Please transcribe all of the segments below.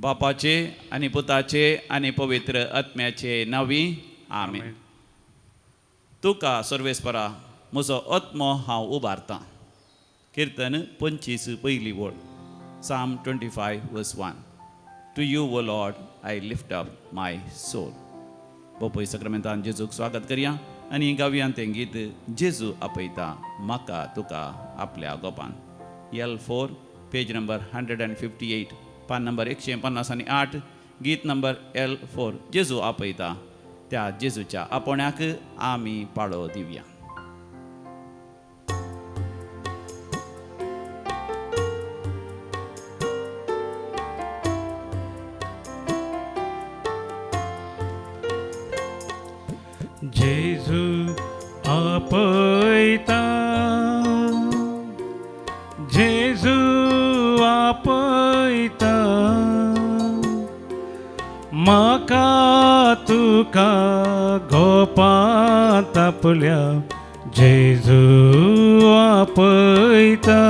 बापाचे आनी पुताचे आनी पवित्र आत्म्याचे नांवी आमेन. तुका सर्वेस्परा म्हजो आत्मो हांव उबारतां. कीर्तन 25 पयली वळ. Psalm 25 verse 1. To you, O Lord, I lift up my soul. बोपय सक्रामेंतान जेजूक स्वागत करया आनी गावयान तें गीत जेजू आपयता म्हाका तुका आपल्या गोपान. L4 पेज नंबर 158 पान नंबर 158 गीत नंबर L4 जेजू आपयता त्या जेजूच्या आपोण्याक आमी पाळो दिवया. जेजू आपयता, जेजू आपयता, म्हाका तुका गोपांत आपल्या. जेजू आपयता,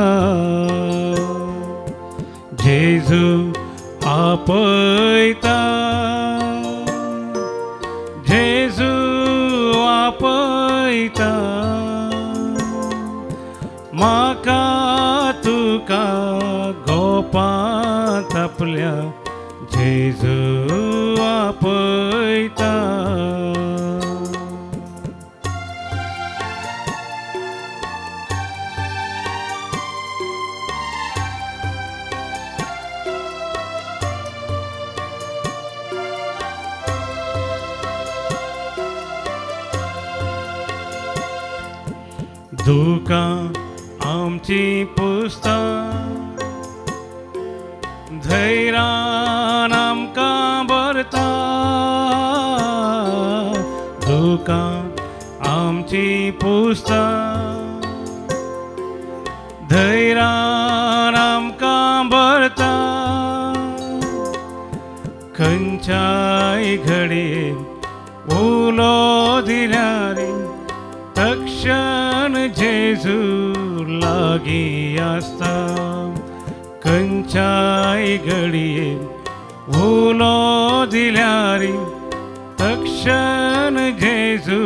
जेजू आपयता, जेजू आपयता, म्हाका तुका गोपांत आपल्या. जेजू आपयता. दुकां आमची पुस्ता, धैर्यान आमकां भरता. दुकां आमची पुस्ता, धैर्यान आमकां भरता. खंयच्याय घडये उलो दिल्यार तक्षण जेजू लागीं आसता. खंयच्याय घडये उलो दिल्यार तक्षण जेजू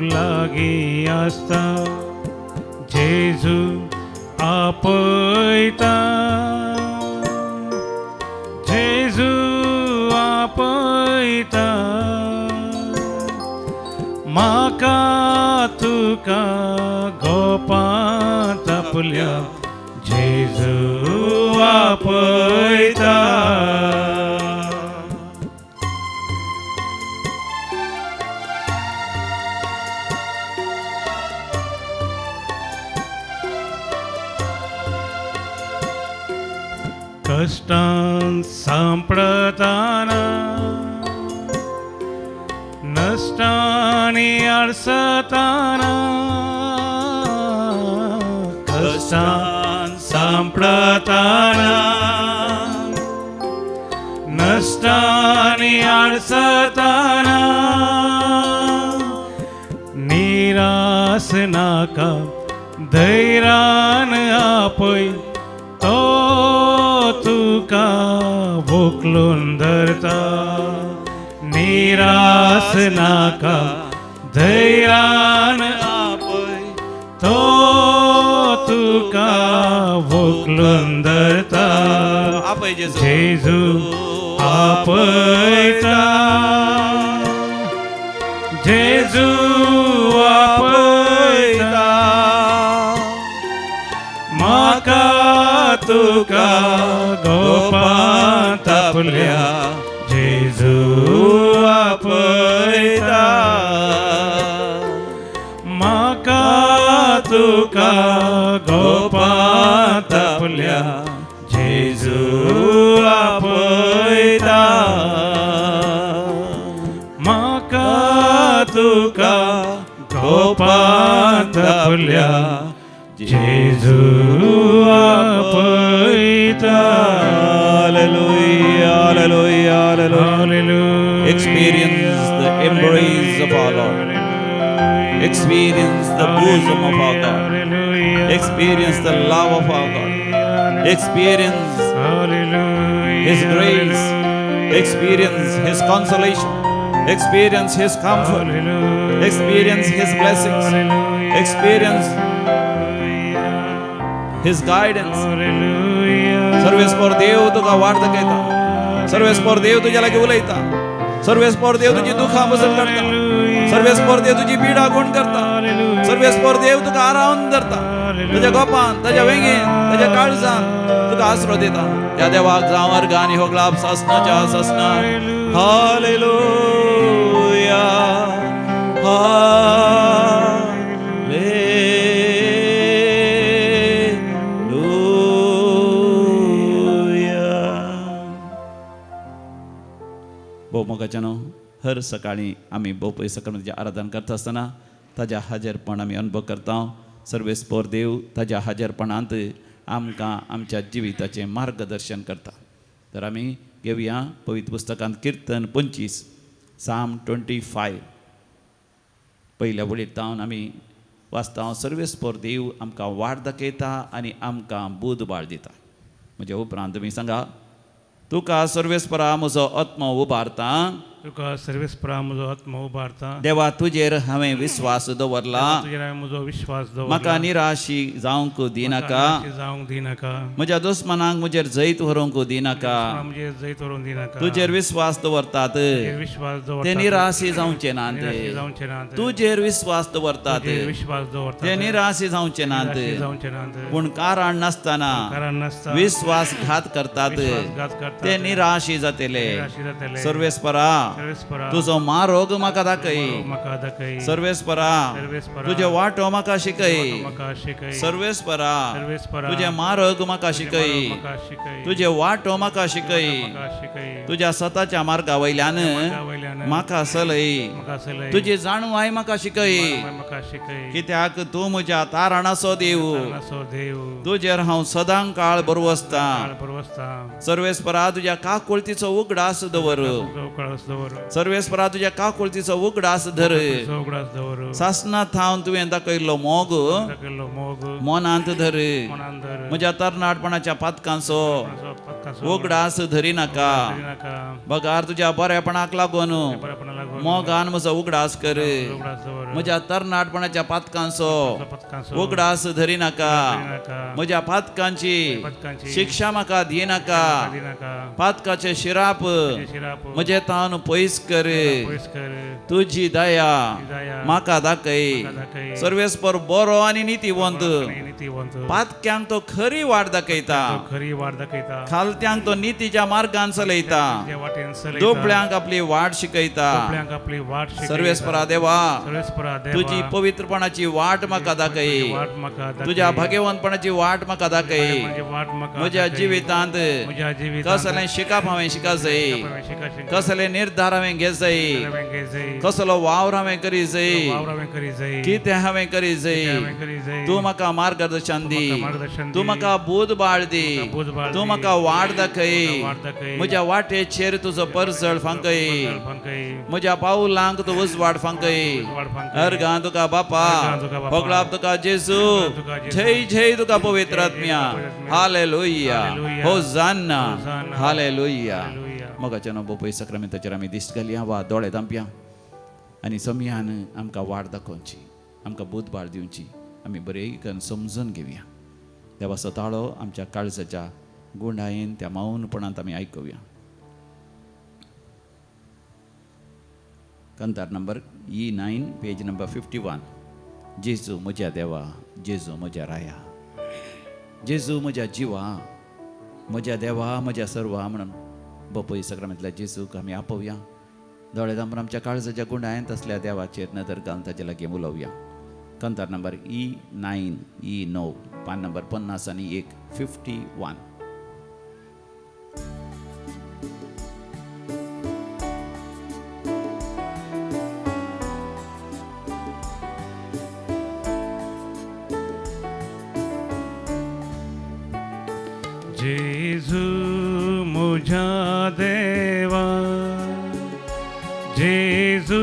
लागीं आसता. जेजू आपयता, जेजू आपयता, म्हाका तुका गोपांत आपल्या. जेजू आपयता. कष्टान सांपडताना, नष्टांनी आडसताना, कष्टान सांपडताना, नष्टांनी आडसताना, निराश नाका धैर्यान आपय. तो तुका बोकलून धरता. निराश नाका धैर्यान आपय. तो तुका बोकलून धरता. जेजू आपयता, जेजू आपयता, म्हाका तुका गोपांत आपल्या. जेजू आपयता, म्हाका तुका गोपांत आपल्या. जेजू आपयता, म्हाका तुका गोपांत आपल्या. जेजू आपयता. Hallelujah, hallelujah, hallelujah. Experience the embrace of our Lord. Experience the bosom of our God. Experience the love of our God. Experience Hallelujah. His grace. Hallelujah. Experience His consolation. Experience His comfort. Hallelujah. Experience His blessings. Hallelujah. Experience Hallelujah. His guidance. Hallelujah. सर्वेस्पर देव तुका वाट दाखयता. सर्वेस्पर देव तुझ्या लागी उलयता. सर्वेस्पर देव तुझी दुखां बसून करता. सर्वेस्पर देव तुझी पिडा गुण करता. सर्वेस्पर देव तुका आरावन धरता. तुझ्या गोपान, तुझ्या वेंगेन, तुझ्या काळजान तुका आसरो दिता. त्या देवाक जावं अर्घ आनी हो ग्लाब सासणाच्या सासना. हालेलुया. मोगाच्यानो हर सकाळी आम्ही बोपय सक्रामेंताचें आराधन करता आसतना ताज्या हाजेरपण आमी अनुभव करता. सर्वेस्पर देव ताज्या हाजेरपणांत आमकां आमच्या जिविताचें मार्गदर्शन करता. तर आमी घेवया पवित्र पुस्तकांत कीर्तन 25 Psalm 25 पयल्या वळेंतावन आमी वाचता. सर्वेस्पर देव आमकां वाट दाखयता आनी आमकां बुदबाळ दिता. म्हज्या उपरांत तुमी सांगा. तुका सर्वेस्परा म्हजो आत्मा उबारता. तुका सर्वेस्परा म्हजो आत्मा उबारता. देवा तुजेर हांवें विश्वास दवरला. तुजेर हांवें म्हजो विश्वास दवरला. म्हाका निराशी जावंक दिनाका. जावंक दिनाका. म्हज्या दुस्मनांक म्हजेर जैत व्हरूंक दिनाका. म्हणजे जैत व्हरून दिनाका. तुजेर विश्वास दवरतात तुजेर विश्वास दवरता. ते निराशी जावचे नात. निराशी जावचे नात. तुजेर विश्वास दवरतात तुजेर विश्वास दवरता. ते निराशी जावचे नात. निराशी जावचे नात. पूण कारण नासतना कारण नासता विश्वासघात करतात विश्वासघात करतात. ते निराशी जातले. निराशी जातले. सर्वेस्परा सर्वेस्परा तुजो मारोग म्हाका दाखय. म्हाका दाखय. सर्वेस्परा सर्वेस्परा तुजे वाटो म्हाका शिकय. म्हाका शिकय. सर्वेस्परा सर्वेस्परा तुजे मार्ग म्हाका शिकय. म्हाका शिकय. तुजे वाटो म्हाका शिकय. म्हाका शिकय. तुज्या स्वताच्या मार्गा वयल्यान वयल्यान म्हाका चलय. म्हाका चलय. तुजी जाणवाय म्हाका शिकय. म्हाका शिकय. कित्याक तूं म्हज्या तारणाचो देव. तारणाचो देव. तुजेर हांव सदां काळ बरो आसता. काळ बरो आसता. सर्वेस्परा तुज्या काकुळतीचो उगडास दवर. कळस दवर. सर्वेस्परा तुज्या काकुळतीचो उगडास धर. उगडास दवर. सासणांत थावन तुवें दाखयल्लो मोग दाखयल्लो मोग मनांत धर. मनांत धर. म्हज्या तरणाटपणाच्या पातकांचो पक्काचो उगडास धरिनाका. नाका. बगार तुज्या बऱ्यापणाक लागून बरेपणा लागून मोगान म्हजो उगडास कर. उगडास दवर. म्हज्या तरणाटपणाच्या पातकांचो पक्काचो उगडास धरिनाका. नाका. म्हज्या पातकांची पक्कांची शिक्षा म्हाका दिनाका. दिनाका. पातकाचे शिराप शिराप म्हजे तावन पयस कर. पयस कर. तुजी दया दया म्हाका दाखय. दाखय. सर्वेस्पर बरो आनी नितीवंत नीतिवंत. पातक्यांक तो खरी वाट दाखयता. तो खरी वाट दाखयता. खालत्यांक तो नितीच्या मार्गान चलयता. जे वाटेन चलयता. दोपळ्यांक आपली वाट शिकयता. दोपळ्यांक आपली वाट शिकयता. सर्वेस्परा देवा सर्वेस्परा देवा. तुजी पवित्रपणाची वाट म्हाका दाखय. वाट म्हाका दाखय. तुज्या भाग्यवंतपणाची वाट म्हाका दाखय. म्हणजे वाट म्हाका म्हज्या दाखय. जिवितांत म्हज्या जिवितांत कसलें शिकप हांवें शिकासय. शिका शिका. कसले निर्धार हांवें घेजय. हांवें घे जाय. कसलो वावर हांवें करी जय. वावर हांवें करी जाय. कितें हांवें करी जय. हांवें करी जाय. तूं म्हाका मार्गदर्शन दी. म्हाका मार्गदर्शन दी. तूं म्हाका बुधबाळ दी. बुधबाळ तूं दी. म्हाका वाट दाखय. वाट दाखय. म्हज्या वाटेचेर तुजो परसळ फांकय. फांकय. म्हज्या पावलांक तूं उजवाड फांकय. वाट फांकय. अर्गां तुका बापा. अर्गां तुका बापा. होगलाप तुका जेजू. तुका जेजू. जय जय तुका पवित्र जय आत्म्या. तुका पवित्र आत्म्या. हालेलुया. हालेलुया. होसान्ना. होसान्ना. हालेलुया. हालेलुया. मोगाच्या बोपय सक्रामेंताचेर आमी दिश्ट घालया वा दोळे धांपया आनी समयान आमकां वाट दाखोवची. आमकां बुधबाळ दिवची. आमी बरें समजून घेवया. देवाचो ताळो आमच्या काळजाच्या गुंडायेन त्या मौनपणांत आमी आयकुया. कंतार नंबर E9 पेज नंबर 51. जेजू म्हज्या देवा. जेजू म्हज्या राया. जेजू म्हज्या जिवा. म्हज्या देवा म्हज्या सर्वा म्हणून बोपय सक्रामेंतल्या जेजूक आमी आपोवया. दोळे धांपून आमच्या काळजाच्या गुंडायेंत असल्या देवाचेर नदर घालून ताचे लागीं उलोवया. कंतार नंबर E9 पान नंबर 50 आनी 51. जेजू मुझा देवा. जेजू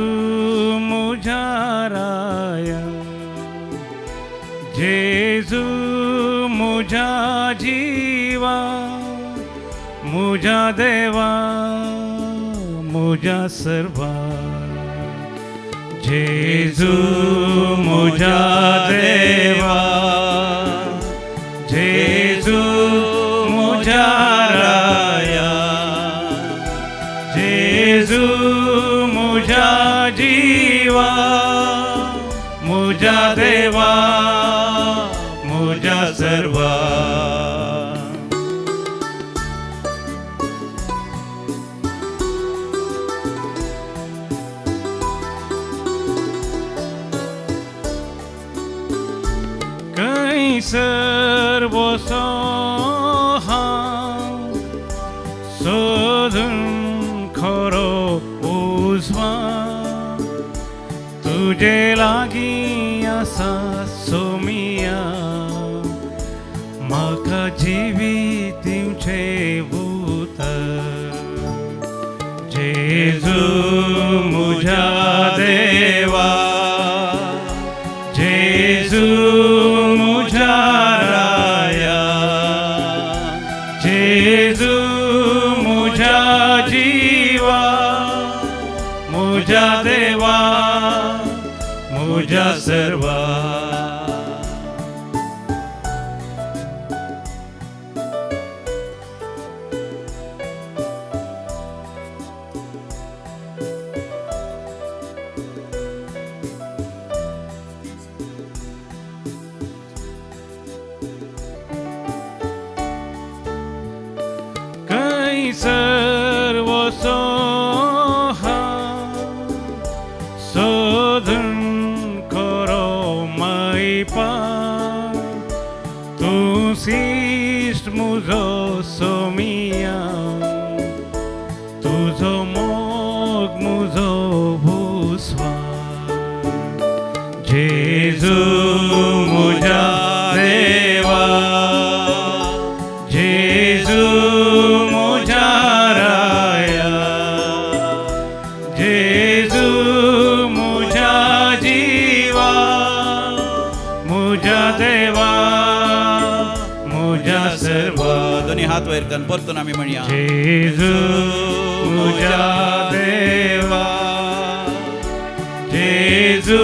मुझा राया. जेजू मुझा जीवा. मुझा देवा मुझा सर्वा जेजू मुझा देवा जेजू मुझा राया जेजू मुझा जीवा मुझा देवा मुझा सर्वा सर्व सोहा शोधून खरो उजवा तुझे लागी असा सोमिया म्हाका जिवितीचे भूत जेजू मुझा देवा जेजू मुझा राया जेजू मुझा जीवा मुझा देवा मुझा सर्वा सर्व सोहा शोधून खरो मैपा तू शिष्ट मुझो सोमिया तुझो मोग मुझो भूस्वा जेजू मुझा देवा जेजू मुझा राया जेजू मुझा जीवा मुझा देवा मुझा सर्वा दोन्ही हात वैर करून परतून आम्ही म्हणूया जेजू मुझा देवा जेजू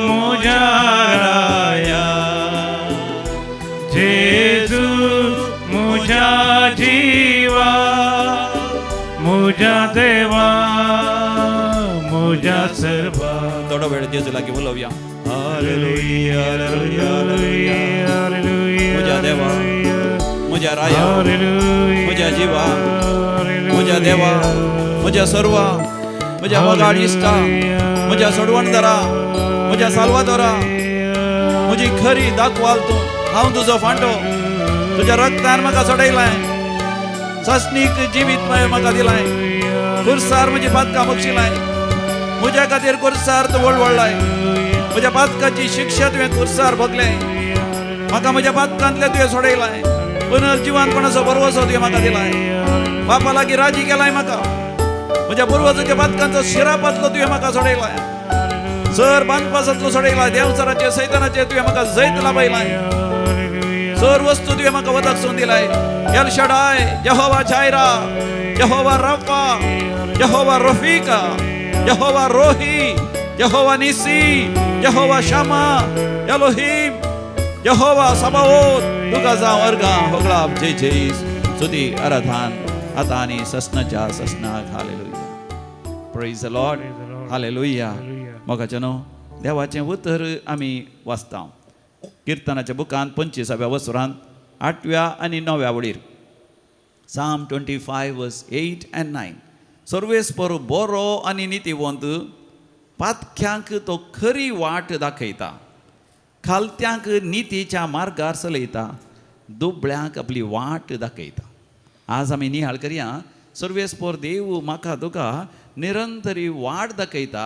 मुझा राया जेजू मुझा जीवा मुझा देवा मुझा सर्वा थोडा वेळ जेजू लागी बोलवूया हालेलुया हालेलुया हालेलुया मुझा देवा मुझा राया मुझा जीवा मुझा देवा मुझा सर्वा मुझा वगाडिष्टा मुझा सोडवणदारा मुझा साल्वादोरा मुझी खरी दाखवाल तू हांव तुजो फांटो तुझ्या रक्तान म्हाका सोडयलाय सस्नीक जिवीत म्हाका दिलाय खुर्सार म्हजी पातकां बक्षिलाय म्हज्या खातीर खुर्सार तूं वळवळलाय म्हज्या पातकाची शिक्षा तुवें खुर्सार भोगलें म्हाका म्हज्या पातकांतले तुवें सोडयलाय पुनर्जिवानपणाचो भरवसो तुवें म्हाका दिलाय बापा लागीं राजी केलाय म्हाका म्हज्या पुर्वजाच्या पातकांचो शिरापातलो तुवें म्हाका सोडयलाय सर बांदपासातलो सोडयलाय देवचाराचे सैतानाचे तुवें म्हाका जैत लाभयलाय सर वस्तू तुवें म्हाका वदक सोन दिलाय El Shaddai Jehovah Jireh Jehovah Rapha Jehovah रफीका Jehovah Rohi Jehovah Nissi Jehovah Shammah Elohim Jehovah Sabaoth तुका जावं अर्गा होगलाब जय जय स्तुती आराधन आता आणि ससनाच्या ससनाक hallelujah praise the Lord hallelujah मोगाचनो देवाचें उतर आमी वाचता किर्तनाच्या बुकांत 25व्या वसुरांत 8व्या आनी 9व्या वळीर Psalm 25 verse 8 and 9 सर्वेस्पर बरो आनी नितीवंत पातक्यांक तो खरी वाट दाखयता खालत्यांक नितीच्या मार्गार चलयता दुबळ्यांक आपली वाट दाखयता आज आमी निहाळ करया सर्वेस्पर देव म्हाका तुका निरंतरी वाट दाखयता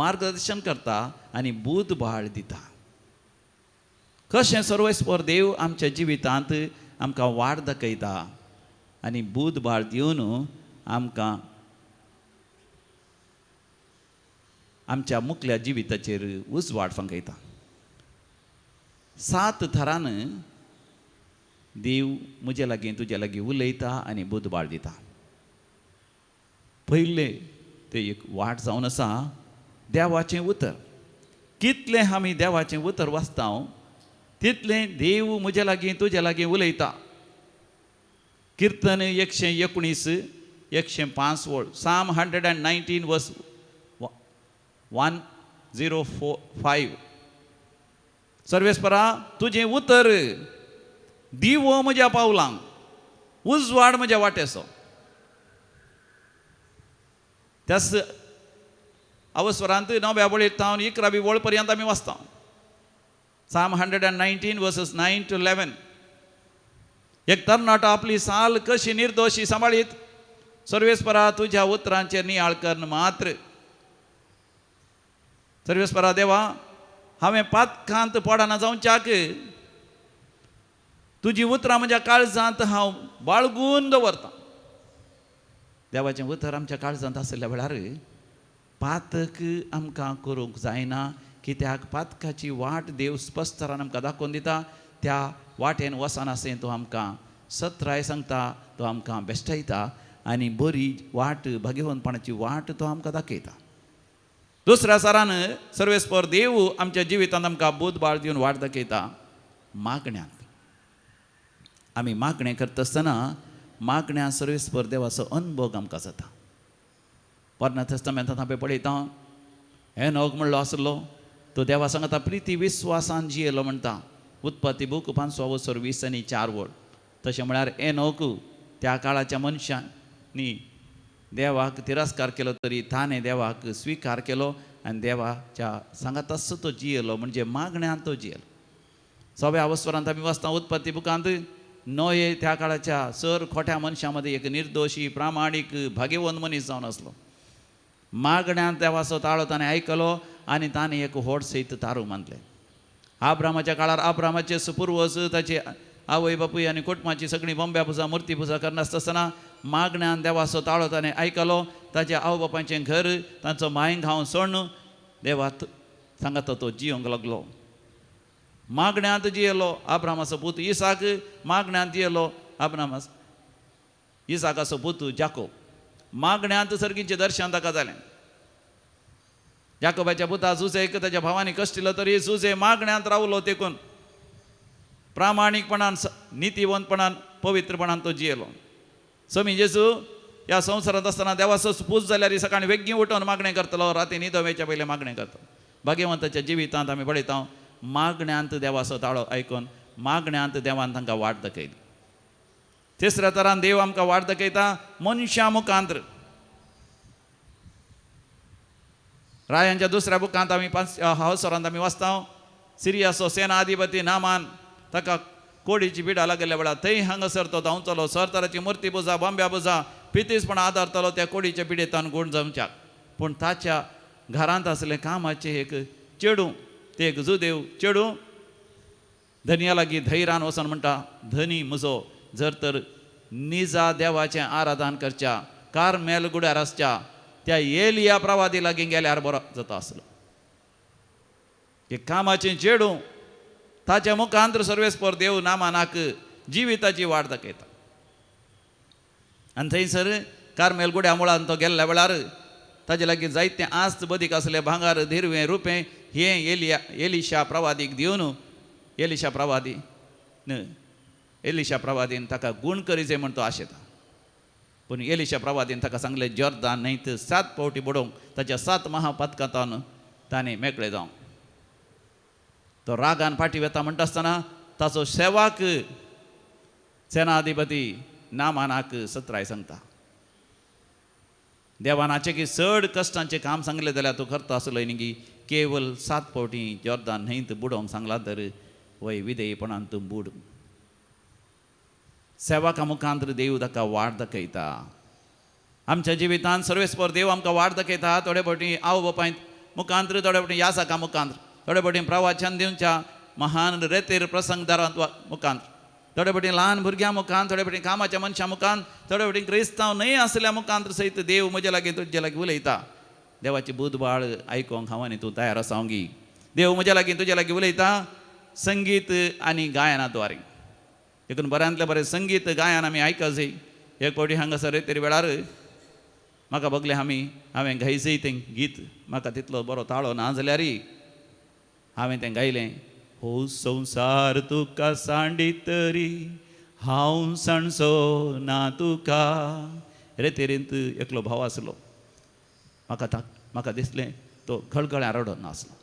मार्गदर्शन करता आनी बुधबाळ दिता कशें सर्वेस्पर देव आमच्या जिवितांत आमकां वाट दाखयता आनी बुधबाळ दिवन आमकां आमच्या मुखल्या जिविताचेर उजवाड फंकयता 7 थरान देव म्हजे लागीं तुजे लागीं उलयता आनी बुदबाळ दिता. पयले ते एक वाट जावन आसा देवाचें उतर. कितलें आमी देवाचें उतर वाचता तितलें देव म्हजे लागीं तुजे लागीं उलयता. कीर्तन 119 105 वळ. Psalm 119 verse 105. सर्वेस्परा तुजें उतर दिवो म्हज्या पावलांक, उजवाड म्हज्या वाटेचो. त्याच अवस्वरांत 9व्या वळेंत हांव 11वी वळ पर्यंत आमी वाचता. Psalm 119 verses 9 to 11. एक तरणाटो आपली साल कशी निर्दोशी सांबाळीत, सर्वेस्परा तुझ्या उतरांचेर नियाळ करन मात्र. सर्वेस्परा देवा हांवें पातकांत पडना जावच्याक तुजी उतरां म्हज्या काळजांत हांव बाळगून दवरतां. देवाचें उतर आमच्या काळजांत आसल्या वेळार पातक आमकां करूंक जायना, कित्याक पातकाची वाट देव स्पश्ट तरान आमकां दाखोवन दिता. त्या वाटेन वचना सै तो आमकां सत्राय सांगता, तो आमकां बेश्टायता आनी बरी वाट भाग्यवंतपणाची वाट तो आमकां दाखयता. दुसऱ्या सरान सर्वेस्पर देव आमच्या जिवितांत आमकां बुदबाळ दिवन वाट दाखयता मागण्यांत. आमी मागणें करता आसतना मागण्या सर्वेस्पर देवाचो अनुभव आमकां जाता. पोरण्या तेस्तामेंतांत हांवें पळयता हेनोक म्हणलो आसलो, तो देवा सांगता प्रिती विस्वासान जियेलो म्हणटा. उत्पत्ती बूक 5:20 आनी 4 वळ. तशें म्हळ्यार एनोक त्या काळाच्या मनशांनी देवाक तिरस्कार केलो तरी ताणें देवाक स्विकार केलो आनी देवाच्या सांगाताच तो जियेलो, म्हणजे मागण्यांत तो जियेलो. 6व्या अवस्वरांत आमी वाचता उत्पत्ती बुकांत नोये त्या काळाच्या सर खोट्या मनशां मदीं एक निर्दोशी प्रामाणीक भाग्यवंत मनीस जावन आसलो. मागण्यांत देवाचो ताळो ताणें आयकलो आनी ताणें एक व्हड सैत तारू मानलें. आब्रामाच्या काळार आब्रामाचे सुपुर्वज ताचे आवय बापूय आनी कुटुंबाची सगळीं बोंब्या पुजा मुर्ती पुजा करनासतना मागण्यांत देवाचो ताळो ताणें आयकलो. ताच्या आवय बापायचें घर तांचो मांय घावन सोडून देवा सांगता तो जियोंक लागलो. मागण्यांत जियेलो आब्रामाचो पूत इसाक, मागण्यांत जियेलो आब्रामास इसाकाचो पूत जाकोब. मागण्यांत सर्गीचें दर्शन ताका जालें. जाकोबाच्या पुता जुजेक ताच्या भावांनी कश्टिलो तरी जुजे मागण्यांत रावलो. देखून प्रामाणीकपणान नितीवंतपणान पवित्रपणान तो जियेलो. स्वामी जेजू ह्या संवसारांत आसतना देवाचो पूज जाल्यार सकाळीं वेगळी उठोवन मागणें करतलो, राती न्हिदोवेच्या पयलें मागणें करतलो. भाग्यवंताच्या जिवितांत आमी पळयता मागण्यांत देवाचो ताळो आयकून मागण्यांत देवान तांकां वाट दाखयली. तिसऱ्या तरान देव आमकां वाट दाखयता मनशां मुखांतर. रायांच्या दुसऱ्या बुकांत आमी 5 सरांत आमी वाचता सिरियाचो सेनाधिपती नामान ताका कोडीची पिडा लागल्या वेळार थंय हांगासर तो धांवचलो. सरताराची मुर्ती पुजा बोंब्या पुजा पितीसपण आदारतलो त्या कोडीच्या पिडेतान गूण जमच्याक. पूण ताच्या घरांत आसलें कामाचें एक चेडूं, ते एक जुदेव चेडूं धनया लागीं धैर्यान वचून म्हणटा धनी म्हजो जर तर निजा देवाचें आराधन करच्या कार्मेल गुड्यार आसच्या त्या एलिया प्रवादी लागीं गेल्यार बरो जाता आसलो. एक कामाचें चेडूं ताच्या मुखांतर सर्वेस्पर देव नामानाक जिविताची वाट दाखयता. आनी थंयसर कार्मेल गुड्या मुळान तो गेल्ल्या वेळार ताजे लागीं जायतें आस्त बदीक आसलें भांगार धिरवें रुपें हें एलिशा प्रवादीक दिवन एलिशा प्रवादीन ताका गूण करीचे म्हण तो आशेता. पूण एलिशा प्रवादीन ताका सांगलें जॉर्दान न्हंयत 7 फावटी बुडोवंक. ताच्या 7 महापतकांतान ताणें मेकळें जावंक. तो रागान फाटी वेता म्हणटा आसतना ताचो सेवाक सेनाधिपती नामानाक सत्राय सांगता देवानाचे की चड कश्टांचें काम सांगलें जाल्यार तूं करता आसलो न्ही केवल 7 फावटी जॉर्दान न्हंयत बुडोवंक सांगला तर वय विधेयपणान तूं बुड. सेवाका मुखांतर देव ताका वाट दाखयता. आमच्या जिवितांत सर्वेस्पर देव आमकां वाट दाखयता. थोडे फावटी आवय बापाय मुखांतर, थोडे फावटी यासाका मुखांतर, थोडे फावटी प्रवाचन दिवच्या महान रेतेर प्रसंगदारांत मुखांतर, थोडे फावटी ल्हान भुरग्यां मुखांत, थोडे फावटी कामाच्या मनशां मुखांत, थोडे फावटी क्रिस्तांव न्हय आसल्या मुखांतर सयत देव म्हजे लागीं तुजे लागीं उलयता. देवाची बुदबाळ आयकोंक हांव आनी तूं तयार आसांगी. देव म्हजे लागीं तुजे लागीं उलयता संगीत आनी गायनाद्वारे. देखून बऱ्यांतले बरें संगीत गायन आमी आयकचे एक फावटी हांगासर तरी वेळार म्हाका बगलें हांवें गायचंय तें गीत म्हाका तितलो बरो ताळो ना जाल्यारय हांवें तें गायलें. हो संवसार तुका सांडितरी हांव सांडचो ना तुका. रेतेरेंत एकलो भाव आसलो. म्हाका दिसलें तो घळघळ्या रडो नासलो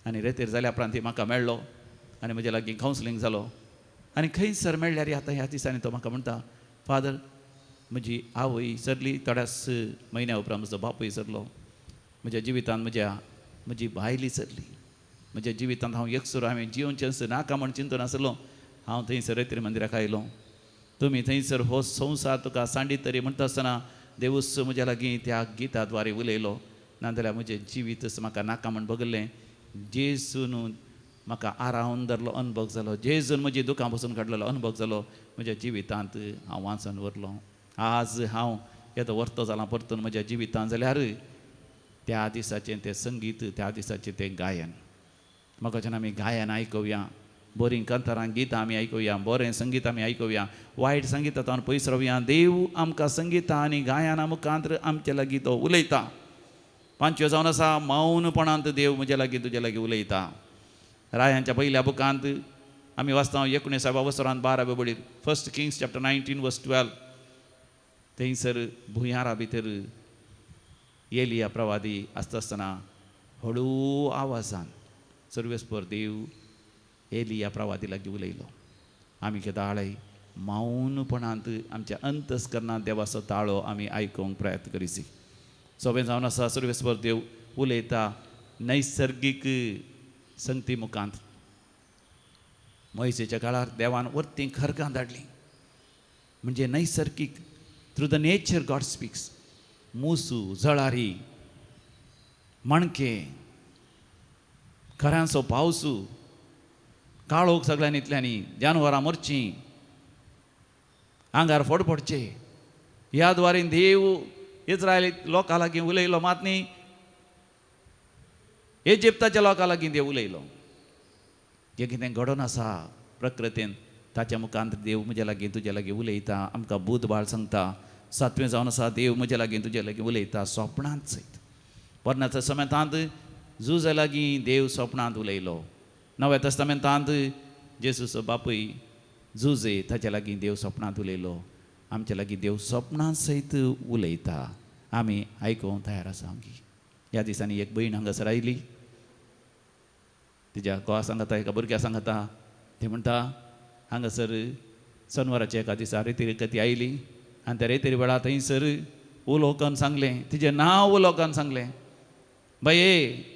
आनी रेतेर जाल्या उपरांत म्हाका मेळ्ळो आनी म्हजे लागीं कावन्सिलींग जालो आनी खंयसर मेळ्ळ्यार आतां ह्या दिसांनी तो म्हाका म्हणटा, फादर म्हजी आवय सरली, थोड्याच म्हयन्या उपरांत म्हजो बापूय सरलो. म्हज्या जिवितांत म्हजी बायली सरली. म्हज्या जिवितांत हांव एकसर हांवें जिवनचें नाका म्हण चिंतून आसलो. हांव थंयसर रेतेर मंदिराक आयलो. तुमी थंयसर हो संवसार तुका सांडितरी म्हणटा आसतना देवूस म्हज्या लागीं त्या गिता द्वारे उलयलो. नाजाल्यार म्हजें जिवीत म्हाका नाका म्हण बगल्लें. जेजून म्हाका आरावन धरलो अनुभव जालो. जेजून म्हजी दुखां पसून काडलेलो अनुभव जालो. म्हज्या जिवितांत हांव वाचून व्हरलो. आज हांव येदो व्हरतो जालां परतून म्हज्या जिवितांत जाल्यार त्या दिसाचें तें संगीत, त्या दिसाचें तें गायन. म्हाका आमी गायन आयकुया, बरीं कांतारां गितां आमी आयकुया, बरें संगीत आमी आयकुया, वायट संगीतांतल्यान पयस रावया. देव आमकां संगितां आनी गायना मुखांत आमचे लागीं तो उलयता. पांचव्यो जावन आसा मौनपणांत देव म्हजे लागीं तुजे लागीं उलयता. रायांच्या पयल्या बुकांत आमी वाचता 19व्या वर्सांत 12व्या बडीर 1 Kings chapter 19 verse 12. थंयसर भुंयारा भितर एलिया प्रवादी आसता आसतना हळू आवाजान सर्वेस्पर देव एलिया प्रवादी लागीं उलयलो. आमी केदाळय मौनपणांत आमच्या अंतस्करणांत देवाचो ताळो आमी आयकूंक प्रयत्न करीसी. सोबें जावन आसा सर्वेस्पर देव उलयता नैसर्गीक संगती मुखांत. मोइसेच्या काळार देवान वर्ती खरगां धाडलीं. म्हणजे नैसर्गीक through the nature God speaks. मुसू, जळारी, मणके, खऱ्यांचो पावसू, काळोख सगळ्यांनींतल्यांनी, जानवरां मरचीं, आंगार फडफडचे, ह्या द्वारे देव इस्रायल लोकां लागीं उलयलो. मात न्ही इजिप्ताच्या लोकां लागीं देव उलयलो. जें कितें घडोवन आसा प्रकृतीन ताच्या मुखांत देव म्हजे लागीं तुजे लागीं उलयता. आमकां बुधबाळ सांगता. 7वें जावन आसा देव म्हजे लागीं तुजे लागीं उलयता स्वप्नांत सयत. पोरन्याच्या समेतांत जुजे लागीं देव स्वप्नांत उलयलो. नव्या तस्तामेंतांत जेजूचो बापूय जुजे ताच्या लागीं देव स्वप्नांत उलयलो. आमचे लागीं देव स्वप्नांत सयत उलयता. आमी आयकूंक तयार आसा. आमची ह्या दिसांनी एक भयण हांगासर आयली. तिच्या घोवा सांगता, एका भुरग्या सांगता. ती म्हणटा हांगासर शेनवाराच्या एका दिसा रेती आयली आनी त्या रेतेरी वेळार थंयसर उलोवकान सांगलें, तिजें नांव उलोवकान सांगलें. बाये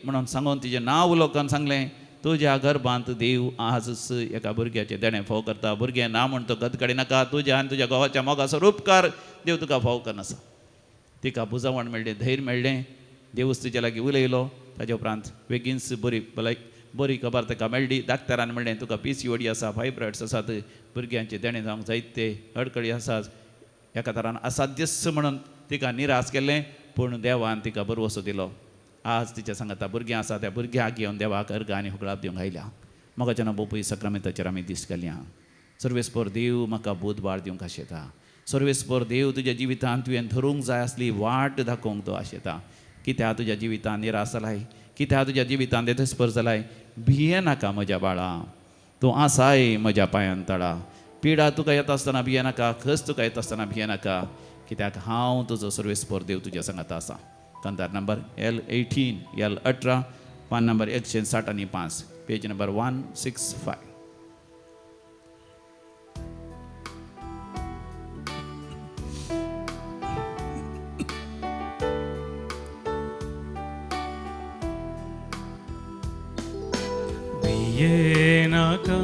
म्हणून सांगून तिजें नांव उलोवकान सांगलें, तुज्या गर्भांत देव आजच एका भुरग्याचें देणें फाव करता. भुरगें ना म्हण तो गतकाडी नाका. तुज्या आनी तुज्या घोवाच्या मोगाचो उपकार देव तुका फाव करनासा. तिका बुजावण मेळ्ळें, धैर्य मेळ्ळें. देवूच तुजे लागीं उलयलो. ताजे उपरांत बेगीनच बरी खबर ताका मेळ्ळी. डाक्टरान म्हणलें तुका PCOD आसा, फायब्रॉयड्स आसात, भुरग्यांचे देणें जावंक जायते अडकळी आसात. एका तरान असाध्यस म्हणून तिका निराश केल्लें. पूण देवान तिका बरो वसो दिलो. आज तिच्या सांगता भुरगीं आसा त्या भुरग्याक घेवन देवाक अर्घ आनी हुगळाप दिवंक आयल्या. म्हाका बापूय सक्रामेंताचेर आमी दीस घालया. सर्वेस्पर देव म्हाका बुधबार दिवंक आशेता. सर्वेस्पर देव तुज्या जिवितांत तुवें धरूंक जाय आसली वाट दाखोवंक तो आशेता. कित्याक तुज्या जिवितांत निराश जालाय, कित्याक तुज्या जिवितांत येदस्पर जालाय, भिये नाका म्हज्या बाळा. तूं आसाय म्हज्या पांयान तळा. पिडा तुका येता आसतना भिये नाका, खस तुका येता आसतना भिये नाका. कित्याक हांव तुजो सर्वेस्पर देव तुज्या सांगात आसा. कंतार नंबर L18 पान नंबर 165 पेज नंबर 165. भिये नाका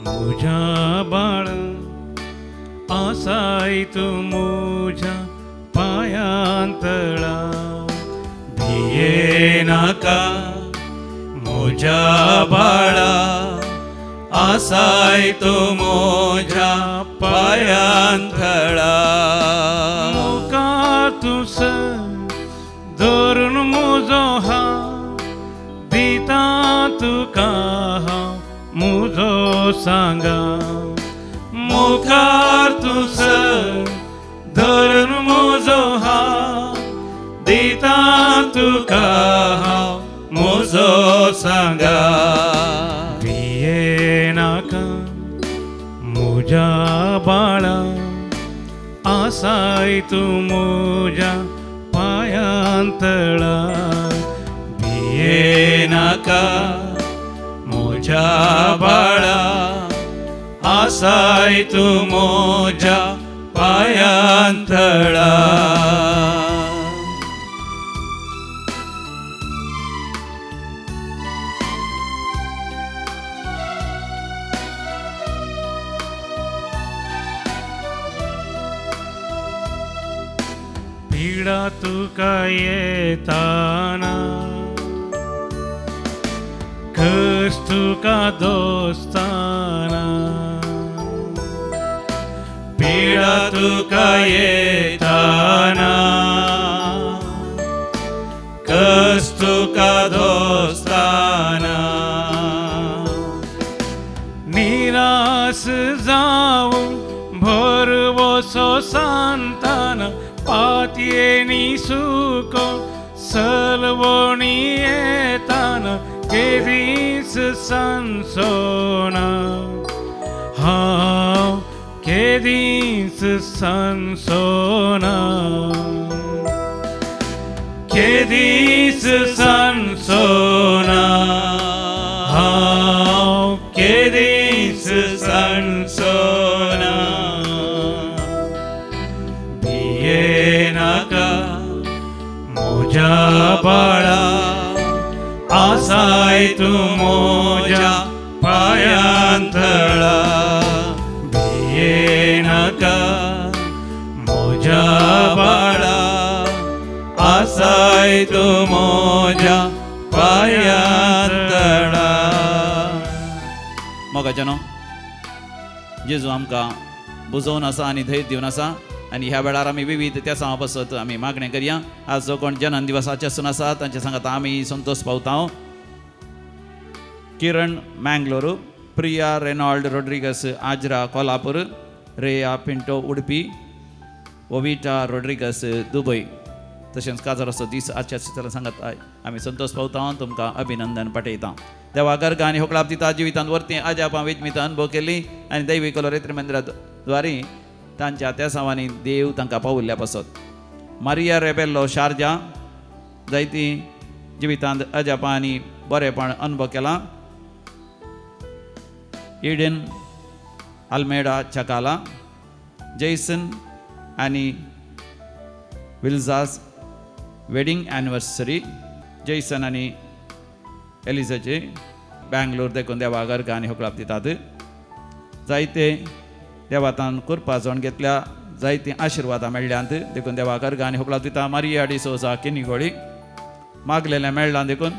मुझा बाळ, आसाय तू मुझा पायांतळा. भिये नाका मुझा बाळा, आसाय तू मुझा पायांतळा. मुका तुस धरून मुजो हा दिता तुका मुजो सांगा. मुखार तुस धरून म्हजो हात दिता तुका हांव म्हजो सांगा भियेनाका म्हज्या बाळा आसाय तूं म्हज्या पायांतळा भियेनाका म्हज्या बाळा आसाय तूं म्हज्या पायांतळा पिडा तुका येताना कस तुका दोस्ताना पिडा तुका येताना कस तुका दोस्ताना निराश जावं भरवसो सांताना पातयेनी सुको सलवणी येताना केदीस संसोना हांव केदीस संसोना केदीस संसोना हांव केदीस संसोना भियेनाका म्हज्या बाळा आसाय तूं म्हज्या पायांतळा भियेनाका म्हज्या बाळा आसाय तूं म्हज्या पायांतळा मोगाच्यानो जेजू आमकां बुजोवन आसा आनी धैर्य दिवन आसा आनी ह्या वेळार आमी विविध त्या सांग बसत आमी मागणें करया आज जो कोण जन्म दिवसाचे सून आसा तांचे सांगात आमी संतोष पावता किरण मँगलोरू प्रिया रेनॉल्ड रोड्रिगस आजरा कोल्हापूर रेया पिंटो उडपी ओविटा रोड्रिगस दुबय तशेंच काजाराचो दीस आजच्या दिसाला सांगात आमी संतोष पावता तुमकां अभिनंदन पाठयता देवा गर्ग आनी होकलाप दिता जिवितांत वर्ती आजापा वेचमिता अनुभव केली आनी दैवी कलोरेत्र मंदिराद्वारे तांच्या त्या सावांनी देव तांकां पावुल्ल्या पासत मारिया रेबेल्लो शारजा जायती जिवितांत अजापा आनी बरेपण अनुभव केला इडेन आल्मेडा चकाला जैसन आनी विल्जास वेडिंग एनिवर्सरी जैसन आनी एलिजाचे बँगलोर देखून देवा गर्ग आनी होकलाप दितात जायते देवातान कुरपा जोण घेतल्या जायती आशिर्वादां मेळ्ळ्यांत देखून देवा गर्ग आनी होकलाप दिता मारिया डिसोजा किनिगोळी मागलेल्या मेळ्ळां देखून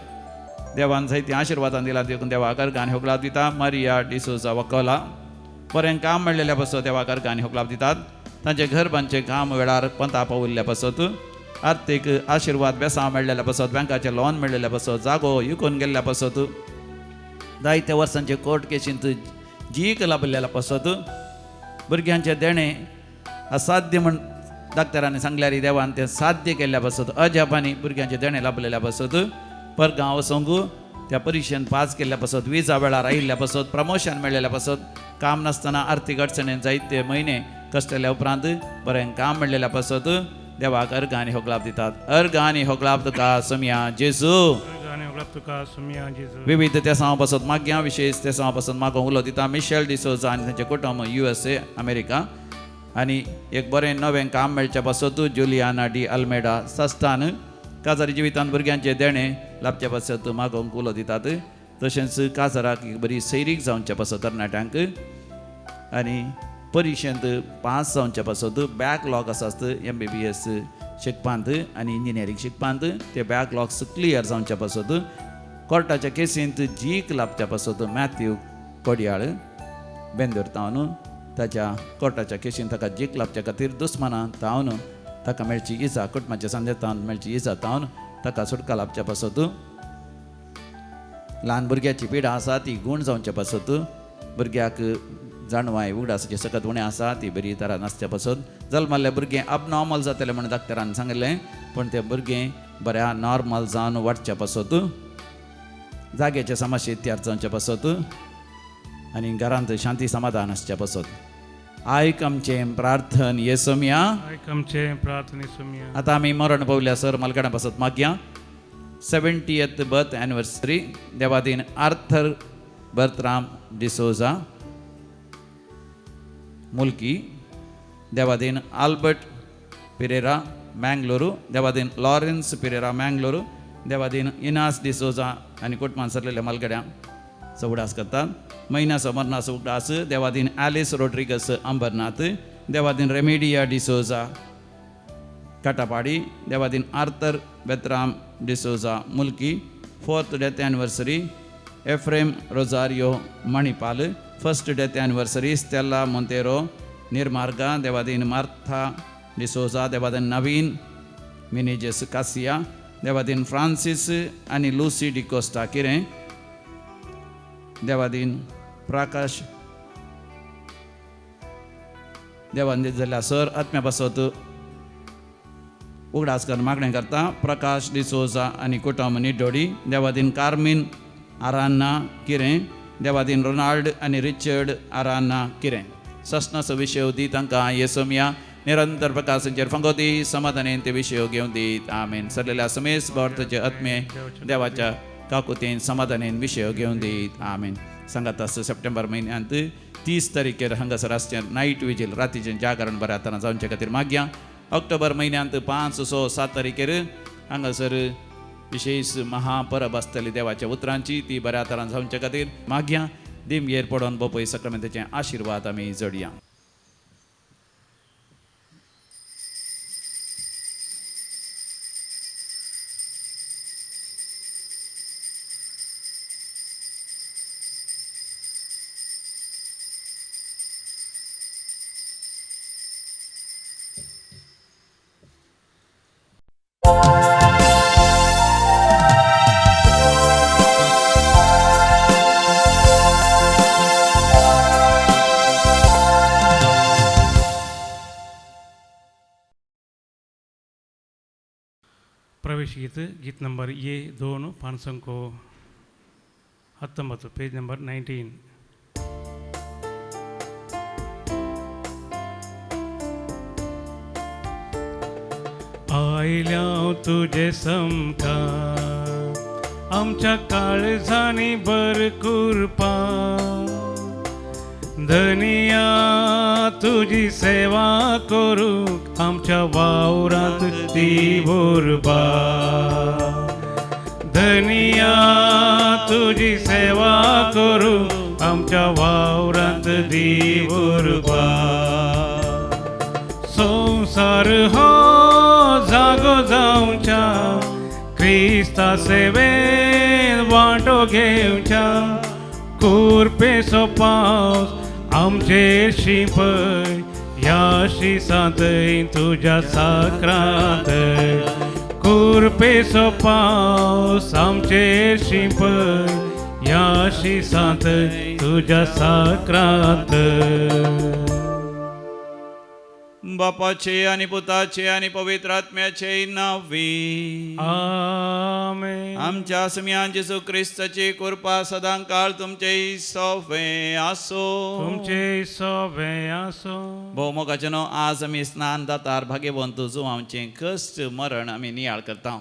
देवान जायती आशिर्वादां दिला देखून देवा गर्ग आनी होकलाप दिता मारिया डिसोजा वकोला बरें काम मेळ्ळेल्या पासत देवा गर्ग आनी होकलाप दितात तांचे घर बांदचे काम वेळार पंता पावुल्ल्या पासत आर्थीक आशिर्वाद बेसांव मेळ्ळेल्या पासत बँकाचें लोन मेळ्ळेल्या पासत जागो विकून गेल्ल्या पासत जायत्या वर्सांचे कोर्ट केसींत जीक लाभलेल्या पासत भुरग्यांचे देणे असाध्य म्हण डाक्टरांनी सांगल्यार देवान तें साध्य केल्ल्या पासत अजापांनी भुरग्यांचे देणे लाभलेल्या पासत परगांव वचोंक त्या परिक्षेन पास केल्ल्या पासत विजा वेळार आयिल्ल्या पासत प्रमोशन मेळ्ळेल्या पासत काम नासतना आर्थीक अडचणेन जायते म्हयने कश्टल्या उपरांत बरें काम मेळ्ळेल्या पासत देवाक अर्घ आनी होकलाप दितात अर्घ आनी होकलाप तुका समिया जेजू विविध त्या सांग पासत माग्या विशेष त्या सांग पासत म्हाका उलो दिता मिशेल डिसोजा आनी तांचें कुटुंब USA अमेरिका आनी एक बरें नवें काम मेळच्या पासत जुलियाना डी अल्मेडा सस्तान काजारी जिवितांत भुरग्यांचे देणे लाभचे पासत मागोवंक उलो दितात तशेंच काजाराक बरी सैरीक जावच्या पासत तरणाट्यांक आनी परिक्षेंत पास जावच्या पासत बॅकलॉग आसात MBBS शिकपांत आनी इंजिनियरींग शिकपांत ते बॅकलॉग्स क्लियर जावच्या पासत कोर्टाच्या केसींत जीक लाभच्या पासत मॅथ्यू कोडयाळ बेंदूर तावन ताच्या कोर्टाच्या केसींत ताका जीक लाभच्या खातीर दुस्मानां तावन ताका मेळची इजा कुटुंबाच्या संदेतान मेळची इजा तावन ताका सुटका लाभच्या पासत ल्हान भुरग्याची पिडा आसा ती गूण जावच्या पासत भुरग्याक जाणवाय उगडासाची सकत उणें आसा ती बरी तरा नासच्या पासून जल्माल्ले भुरगें अबनॉर्मल जातलें म्हणून डॉक्टरान सांगलें पण तें भुरगें बऱ्या नॉर्मल जावन वाडच्या पासत जाग्याचे समस्या इत्यार जावचे पासत आनी घरांत शांती समाधान आसच्या पासत आयक आमचें प्रार्थन येसुमिया आमचे प्रार्थने सुमिया आतां आमी मरण पावल्या सर मलकाणा पासत मागया 70th बर्थ एनिवर्सरी देवादीन आर्थर बर्तराम डिसोजा मुल्की देवादीन आल्बर्ट पिरेरा मँगलोरू देवादीन लॉरेन्स पिरेरा मँगलोरू देवादीन इनास डिसोजा आनी कुटुंबान सरलेल्या मालगड्या उगडास करतात मैनास अमरनास उगडास देवादीन ॲलिस रोड्रिगस अंबरनाथ देवादीन रेमेडिया डिसोजा काटापाडी देवादीन Arthur Bertram D'Souza Mulki 4th death anniversary Ephrem Rosario Manipal 1st death anniversary Stella Monteiro Nirmarga देवादीन मार्था डिसोजा देवादीन नवीन मिनेजेस कासिया देवादीन फ्रांसीस आनी लुसी डिकोस्टा किरें देवादीन प्रकाश देवान दीत जाल्यार सर आत्म्या पासत उगडास कर मागणें करता प्रकाश डिसोजा आनी कुटुंब निड्डोडी देवादीन कार्मीन आरान्ना किरें देवादीन रोनाल्ड आनी रिचर्ड आरान्ना किरें सस्नस विशय दी तांकां येसुमिया निरंतर प्रकाशांचेर फंगोदी समाधानेन ते विशय घेवन दीत आमेन सरलेल्या समेस भारताचे आत्मे देवाच्या काकुतेन समाधानेन विशय घेवन दीत आमेन सांगात आस सप्टेंबर म्हयन्यांत 30 तारीखेर हांगासर आसचें नायट विजील रातीचें जागरण बरें आतां जावचे खातीर मागया ऑक्टोबर म्हयन्यांत 5, 6, 7 तारीखेर हांगासर विशेष महापरब आसतली देवाच्या उतरांची ती बऱ्या तरान जावचे खातीर मागया दिमयेर पडोवन बोपय सक्रामेंताचे आशिर्वाद आमी जोडया प्रवेश गीत नंबर A2 पानसंको 19 पेज नंबर 19 आयल्या तुझे समका आमच्या काळजानी भरपूर पा धनिया तुझी सेवा करू आमच्या वावरात ती भोरबा धनिया तुझी सेवा करू आमच्या वावरात ती भोरबा संसार हो जागो जावच्या क्रिस्ता सेवेन वांटो घेवच्या कुरपेचो पावस आमचेर शिंपय ह्या शिसांतय तुज्या साकरांत कुरपेचो पावस आमचेर शिंपय ह्या शिसांतय तुज्या साकरांत बापाचे आणि पुताचे आणि पवित्र आत्म्याचे नावी आमेन आमच्या समियान जेसू ख्रिस्ताची कृपा सदां काळ तुमचे सोवे आसो तुमचे सोवे आसो भोवमोगाचे न्हू आज आमी स्नान दातार भाग्यवंत जो आमचें कश्ट मरण आमी नियाळ करता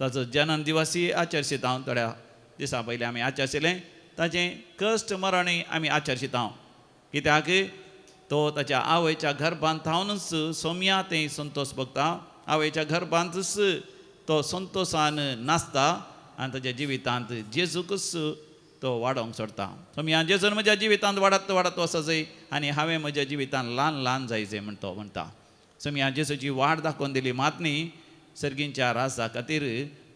ताचो जन्म दिवसी आचरशीता थोड्या दिसां पयलीं आमी आचरशिल्लें ताचें कश्ट मरणय आमी आचरशीता कित्याक तो ताच्या आवयच्या गर्भांत थावनूच सोम्या तें संतोष भोगता आवयच्या गर्भांतच तो संतोषान नाचता आनी ताच्या जिवितांत जेजूकच तो वाडोवंक सोडता सोम्या जेजून म्हज्या जिवितांत वाडत वाडत वचचें आनी हांवें म्हज्या जिवितांत ल्हान ल्हान जायचें म्हण तो म्हणटा सोम्या जेजूची वाड दाखोवन दिली मात न्ही सर्गींच्या राजा खातीर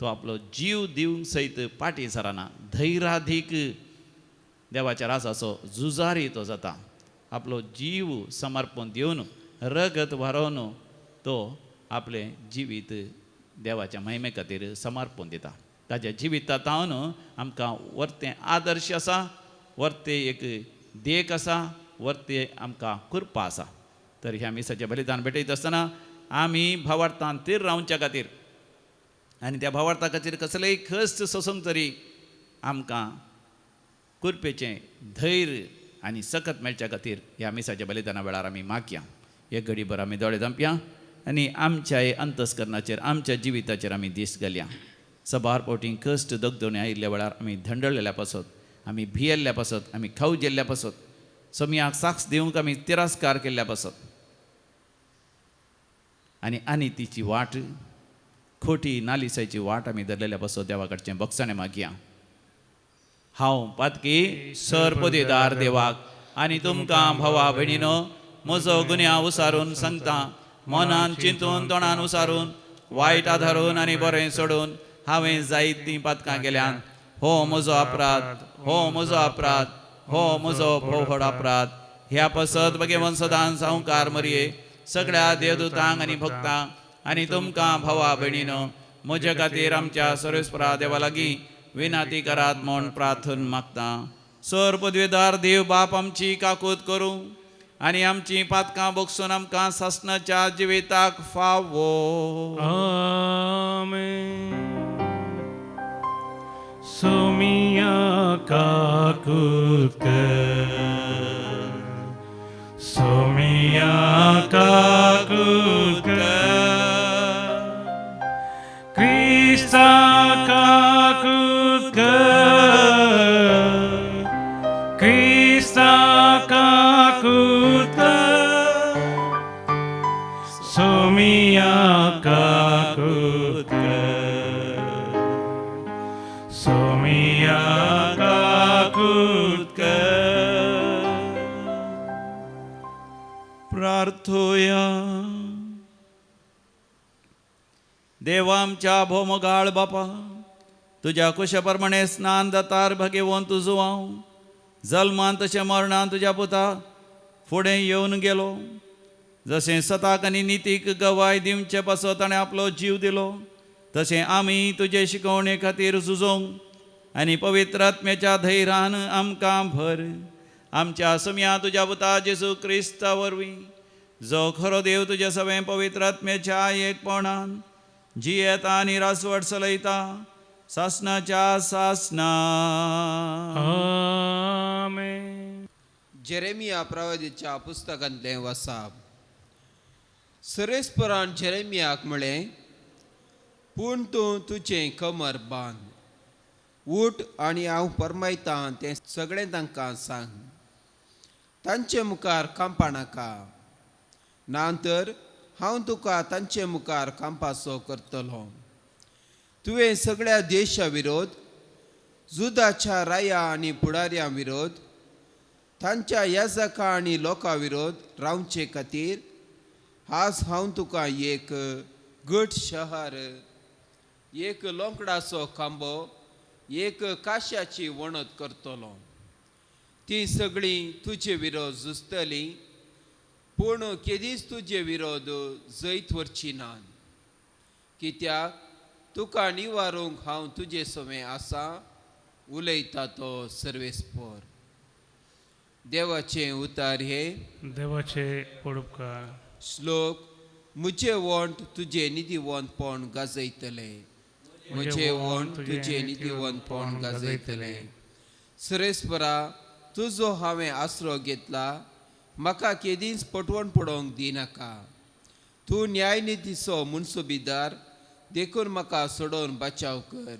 तो आपलो जीव दिवंक सयत पाटी सराना धैर्याधीक देवाच्या राजाचो झुजारी तो जाता आपलो जीव समर्पण दिवन रगत व्हारोवन तो आपले जिवीत देवाच्या महिमे खातीर समर्पण दिता ताच्या जिवितांत आमकां वर्तें आदर्श आसा वर्तें एक देख आसा वरती आमकां कृपा आसा. तर ह्या मिसाचें बलिदान भेटयत आसतना आमी भावार्थान तीर रावच्या खातीर आनी त्या भावार्था खातीर कसलेय कश्ट सोसूंक तरी आमकां कृपेचें धैर्य आनी सकत मेळच्या खातीर ह्या मिसाच्या बलिदाना वेळार आमी मागया. एक घडीभर आमी दोळे धांपया आनी आमच्या अंतस्करणाचेर आमच्या जिविताचेर आमी दीस घालया. सबार फावटी कश्ट दगदोणी आयिल्ल्या वेळार आमी धंडळलेल्या पासत, आमी भियेल्ल्या पासत, आमी खाव जेल्ल्या पासत, समयाक साक्ष दिवंक आमी तिरस्कार केल्ल्या पासत आनी तिची वाट खोटी नालिसायची वाट आमी धरलेल्या पासत देवा कडचें बक्षाणें मागया. हांव पातकी सरपदेदार देवाक आनी तुमकां भावा भयणीनो म्हजो गुन्यांव उसारून सांगता. मनान चिंतून तोंडान उसारून वायट आदारून आनी बरें सोडून हांवें जायतीं पातकां केल्यात. हो म्हजो अपराध, हो म्हजो अपराध, हो म्हजो भोवड अपराध. ह्या पासत भगवंत सदां सावकार मरये सगळ्या देवदूतांक आनी भक्तांक आनी तुमकां भावा भयणीनो म्हजे खातीर आमच्या सर्वेस्परा देवा लागीं विनाती करात म्हूण प्रार्थना मागता. सर पदवेदार देव बाप आमची काकूत करूं आनी आमची पातकां बगसून आमकां सासणाच्या जिविताक फावो. आमेन. सोमिया काकूत कर, सोमिया काकूत कर, क्रिस्ता काकूत कर, क्रिस्ता काकूत कर, सोमिया काकूत कर, सोमिया काकूत कर. प्रार्थोया. देवा आमच्या भोवमगाळ बापा, तुज्या कुशा प्रमाणे स्नान दातार भगवंत तुजो हांव जल्मान तशें मरणान तुज्या पुता फुडें येवन गेलो. जशें सताक आनी नितीक गवाय दिवचे पासत ताणें आपलो जीव दिलो, तशें आमी तुजे शिकवणे खातीर झुजोंक आनी पवित्र आत्म्याच्या धैर्यान आमकां भर. आमच्या समया तुज्या पुता जेजू क्रिस्ता वरवीं जो खरो देव तुजे सगळें पवित्र आत्म्याच्या एकपणान जियेता आनी रासवट चलयता सासणाच्या सासना. आमेन. जेरेमिया प्रवादीच्या पुस्तकांतलें वाचप. सर्वेस्परान जेरेमियाक म्हळें, पूण तूं तुजें कमर बांद, उठ आनी हांव फरमायतां तें सगळें तांकां सांग. तांचे मुखार कांपा नाका, नातर हांव तुका तांचे मुखार कांपाचो करतलो. तुवें सगळ्या देशा विरोध, जुदाच्या राया आनी फुडाऱ्यां विरोध, तांच्या याजकां आनी लोकां विरोध रावचे खातीर आज हांव तुका एक घट शहर, एक लोंकडाचो खांबो, एक काश्याची वणत करतलो. ती सगळीं तुजे विरोध झुजतलीं, पूण केदीच तुजे विरोध जैत वरची नात. कित्याक तुका निवारूंक हांव तुजे समें आसा, उलयता तो सर्वेस्पर. देवाचें उतार हे. देवाचे पडुपकार. श्लोक. मुझे वोंट तुजे निधीवंतपण गाजयतले, मुझे वोंट तुजे निधीवंतपण गाजयतले. सर्वेस्परा, तुजो हांवें आसरो घेतला, म्हाका केदींच पटवण पडोवंक दिनाका. तूं न्यायनिधीचो मुनसुबीदार देखून म्हाका सोडोवन बचाव कर.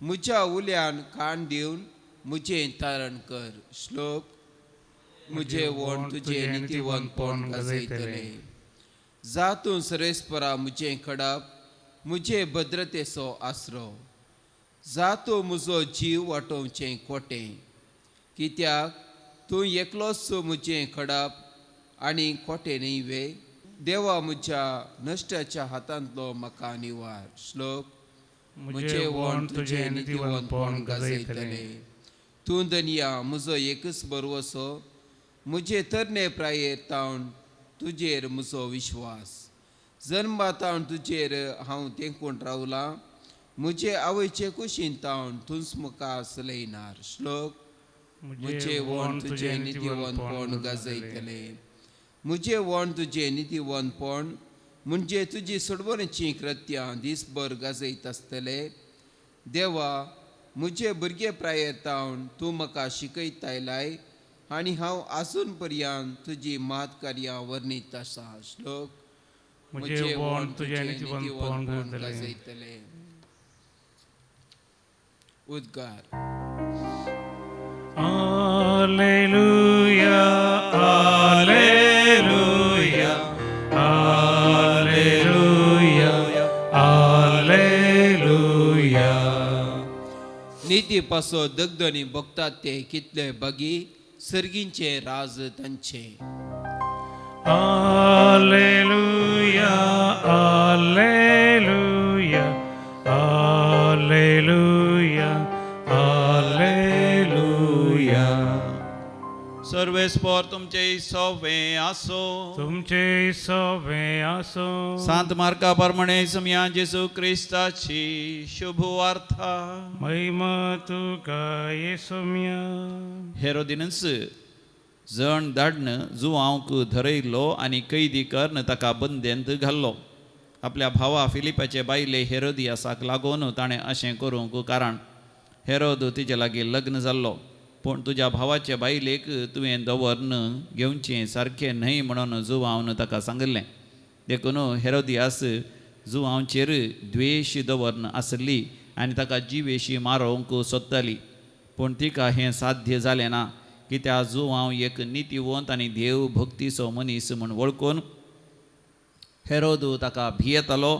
म्हज्या उल्यान कान दिवन म्हजें तारण कर. श्लोक. मुझे वोंट तुजे निधीवंतपण गाजयतले. जा तूं सर्वेस्परा म्हजें खडप, म्हजे भद्रतेचो आसरो. जा तूं म्हजो जीव वाटोवचें कोटें. कित्याक तूं एकलोच म्हजें खडप आनी कोटें न्हय. देवा म्हज्या नश्टाच्या हातांतलो म्हाका निवार. श्लोक. मुझे वोंट तुजे निधीवंतपण गाजयतले. तूं धन्या म्हजो एकच बरवसो, म्हजे तरणे प्रायेर तावन तुजेर म्हजो विश्वास. जन्मा तावन तुजेर हांव तेंकून रावलां, म्हजे आवयचे कुशीन तावन तूंच म्हाका चलयनार. श्लोक. मुझे वोण तुझे नितीवंतपण गाजयतले मुझे वोण तुझे नितीवंतपण म्हणजे तुजी सोडवणीची कृत्यां दिसभर गाजयत आसतले देवा मुझे भुरगे प्रायेतावन तूं म्हाका शिकयत आयलाय आनी हांव आजून पर्यंत तुजी मात कार्यां वर्णीत आसा श्लोक मुझे वोण तुझे नितीवंतपण गाजयतले उद्गार Alleluia, Alleluia, Alleluia, Alleluia. नीती पासो दगदणी बघतात ते कितले बगी सर्गींचे राज तांचे Alleluia, Alleluia, Alleluia, Alleluia. सर्वेस्पर तुमचे सवे आसो तुमचे सवे आसो सांत मार्का प्रमाणे समया जेसू क्रिस्ताची शुभ वार्ता महिमा तुका येसुम्या. हेरोदिनस जण धाडन जुवांक धरयलो आनी कैदी करन ताका बंदेंत घाल्लो. आपल्या भावा फिलिपाचे बायले हेरोदियासाक लागून ताणें अशें करूंक कारण हेरोद तिचे लागीं लग्न जाल्लो. पूण तुज्या भावाचे बायलेक तुवें दवरन घेवचें सारकें न्हय म्हणून जुवांवन ताका सांगलें. देखून हेरोदियास जुवांचेर द्वेश दवरन आसली आनी ताका जिवेशी मारूंक सोदताली. पूण तिका हें साध्य जालें ना कित्याक जुवांव एक नितीवंत आनी देव भक्तीचो मनीस म्हूण वळखून हेरोद ताका भियेतालो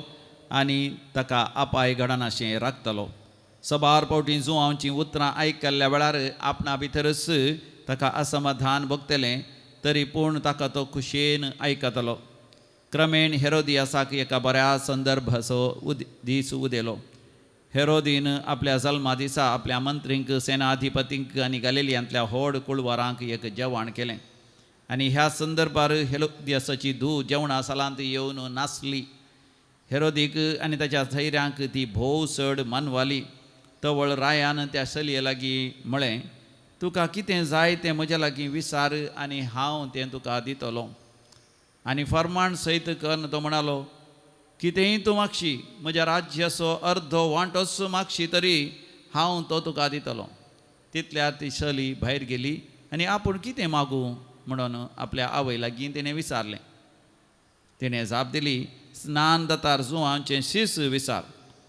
आनी ताका आपाय घडनाशें राखतालो. सबार फावटी जुवांवचीं उतरां आयकल्ल्या वेळार आपणा भितरच ताका असमाधान भोगतलें तरी पूण ताका तो खुशेन आयकतालो. क्रमेण हेरोदियासाक एका बऱ्या संदर्भाचो दीस उदेलो. हेरोदीन आपल्या जल्मा दिसा आपल्या मंत्रींक सेनाधिपतींक आनी गलिलियांतल्या व्हड कुळवारांक एक जेवण केलें आनी ह्या संदर्भार हेरोदियासाची धूव जेवणा सालांत येवन नाचली. हेरोदीक आनी ताच्या धैर्यांक ती भोव चड मानवाली. तवळ रायान त्या चलये लागीं म्हळें, तुका कितें जाय तें म्हजे लागीं विचार आनी हांव तें तुका दितलो. आनी फर्माण सयत करन तो म्हणालो, कितेंय तूं मागशी, म्हज्या राज्याचो अर्धो वांटोच मागशी तरी हांव तो तुका दितलो. तितल्यार ती चली भायर गेली आनी आपूण कितें मागूं म्हणून आपल्या आवय लागीं तिणें विचारलें. तिणें जाप दिली, स्नान जातार जुवांचें शीस विचार.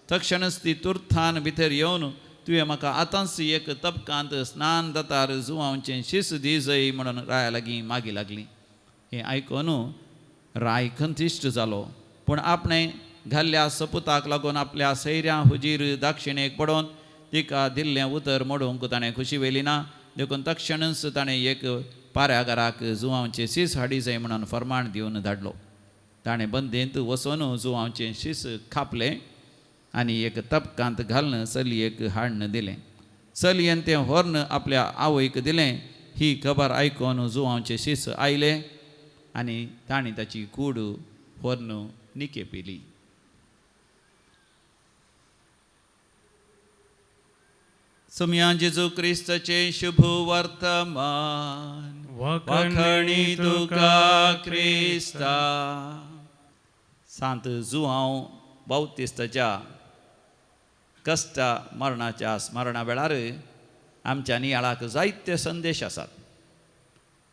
तक्षणच ती तुर्थान भितर येवन तुवें म्हाका आतांच एक तबकांत स्नान जातार जुवांचें शीस दिजय म्हणून राया लागीं मागी लागली. हें आयकून राय खंतिश्ट जालो. पूण आपणें घाल्ल्या सपुताक लागून आपल्या सैऱ्यां हुजीर दाक्षिणेक पडोवन तिका दिल्लें उतर मोडूंक ताणें खुशी वेली ना. देखून तक्षणच ताणें एक पाऱ्यागाराक जुवांचें शीस हाडी जाय म्हणून फर्माण दिवन धाडलो. ताणें बंदेंत वचून जुवांचें शीस खापलें आनी एक तबकांत घालन चलयेक हाडन दिलें. चलयेन तें व्हरून आपल्या आवयक दिलें. ही खबर आयकून जुवांचें शीस आयलें आनी ताणीं ताची कूड व्हरून निके पिली. समया जेजू क्रिस्ताचें शुभ वर्तमान वखणी तुका क्रिस्ता. सांत जुवांव बावतिस्ताच्या कश्टा मरणाच्या स्मरणा वेळार आमच्या नियाळाक जायते संदेश आसात.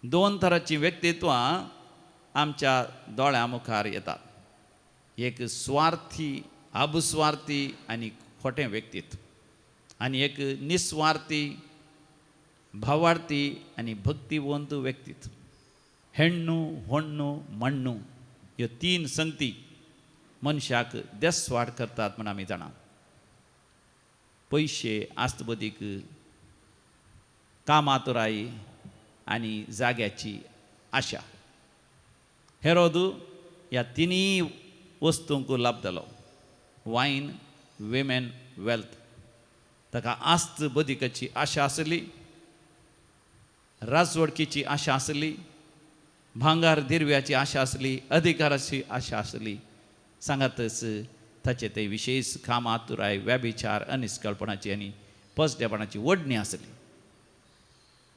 दोन तरांचीं व्यक्तित्वां आमच्या दोळ्या मुखार येतात. एक स्वार्थी अबस्वार्थी आनी खोटें व्यक्तित्व आनी एक निस्वार्थी भावार्थी आनी भक्तिवंत व्यक्तित्व. हेण्णू होण्णू मण्णू ह्यो तीन संगती मनशाक देसवाड करतात म्हण आमी जाणा. पयशे आस्तबदीक कामातुराई आनी जाग्याची आशा. हेरोद ह्या तिनी वस्तूंक लाभतालो. वायन, विमेन, वेल्थ. ताका आस्त बदीकाची आशा आसली, राजवडकीची आशा आसली, भांगार दिरव्याची आशा आसली, अधिकाराची आशा आसली. सांगातच ताचे ते विशेष कामातुराय, व्याभिचार, अनिश्कळपणाची आनी पसडेपणाची वडणी आसली.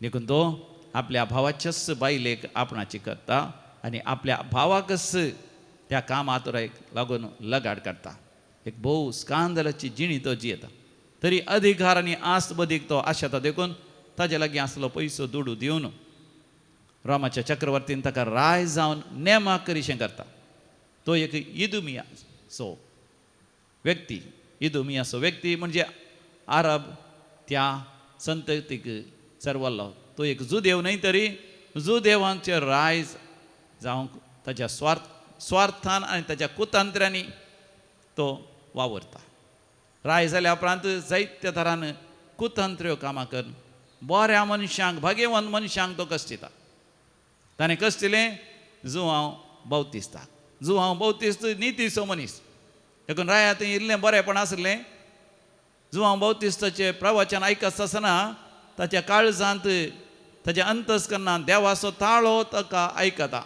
देखून तो आपल्या भावाच्याच बायलेक आपणाची करता आणि आपल्या भावाकच त्या कामात लागून लगाड काडटा एक भोव स्कांदलाची जिणी तो जियेता तरी अधिकार आनी आस्त बदीक तो आशेता देखून ताजे लागीं आसलो पयसो दुडू दिवन रोमाच्या चक्रवर्तीन ताका राय जावन नेमाक करीशें करता तो एक इदुमिया सो व्यक्ती इदुमिया सो व्यक्ती म्हणजे अरब त्या संततीक चरवल्लो तो एक जुदेव न्हय तरी जुदेवांचे राय जावंक ताच्या स्वार्थान आनी ताच्या कुतंत्र्यांनी तो वावरता राय जाल्या उपरांत जायत्या तरान कुतंत्र्यो कामां करून बऱ्या मनशांक भाग्यवंत मनशांक तो कश्टिता ताणें कश्टिलें जुवांव बौतिस्ताक जुवांव बौतिस्त नितीचो मनीस देखून राया थंय इल्लें बरेंपण आसलें जुवांव बौतिस्ताचें प्रवचन आयकत आसतना ताच्या काळजांत ताच्या अंतस्करणांत देवाचो ताळो ताका आयकता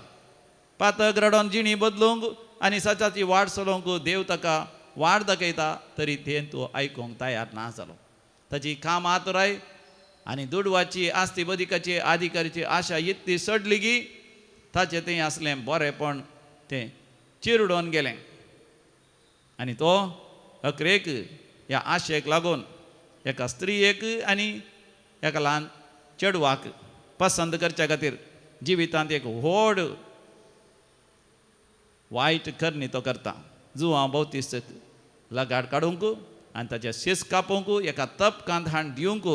पातक रडोन जिणी बदलूंक आनी सचाची वाट चलोवंक देव ताका वाट दाखयता तरी तें तूं आयकूंक तयार ना जालो ताची काम आतुराय आनी दुडवाची आस्ती बदिकाची अधिकारीची आशा इतली सडली की ताचें थंय आसलें बरेंपण तें चिरडोन गेलें आनी तो अकरेक ह्या आशेक लागून एका स्त्रियेक आनी एका ल्हान चेडवाक पसंत करच्या खातीर जिवितांत एक व्हड वायट करणी तो करता जुवांव बौतिस्त लगाड काडूंक आनी ताचे शीस कापूंक एका तपकांत हाण दिवंक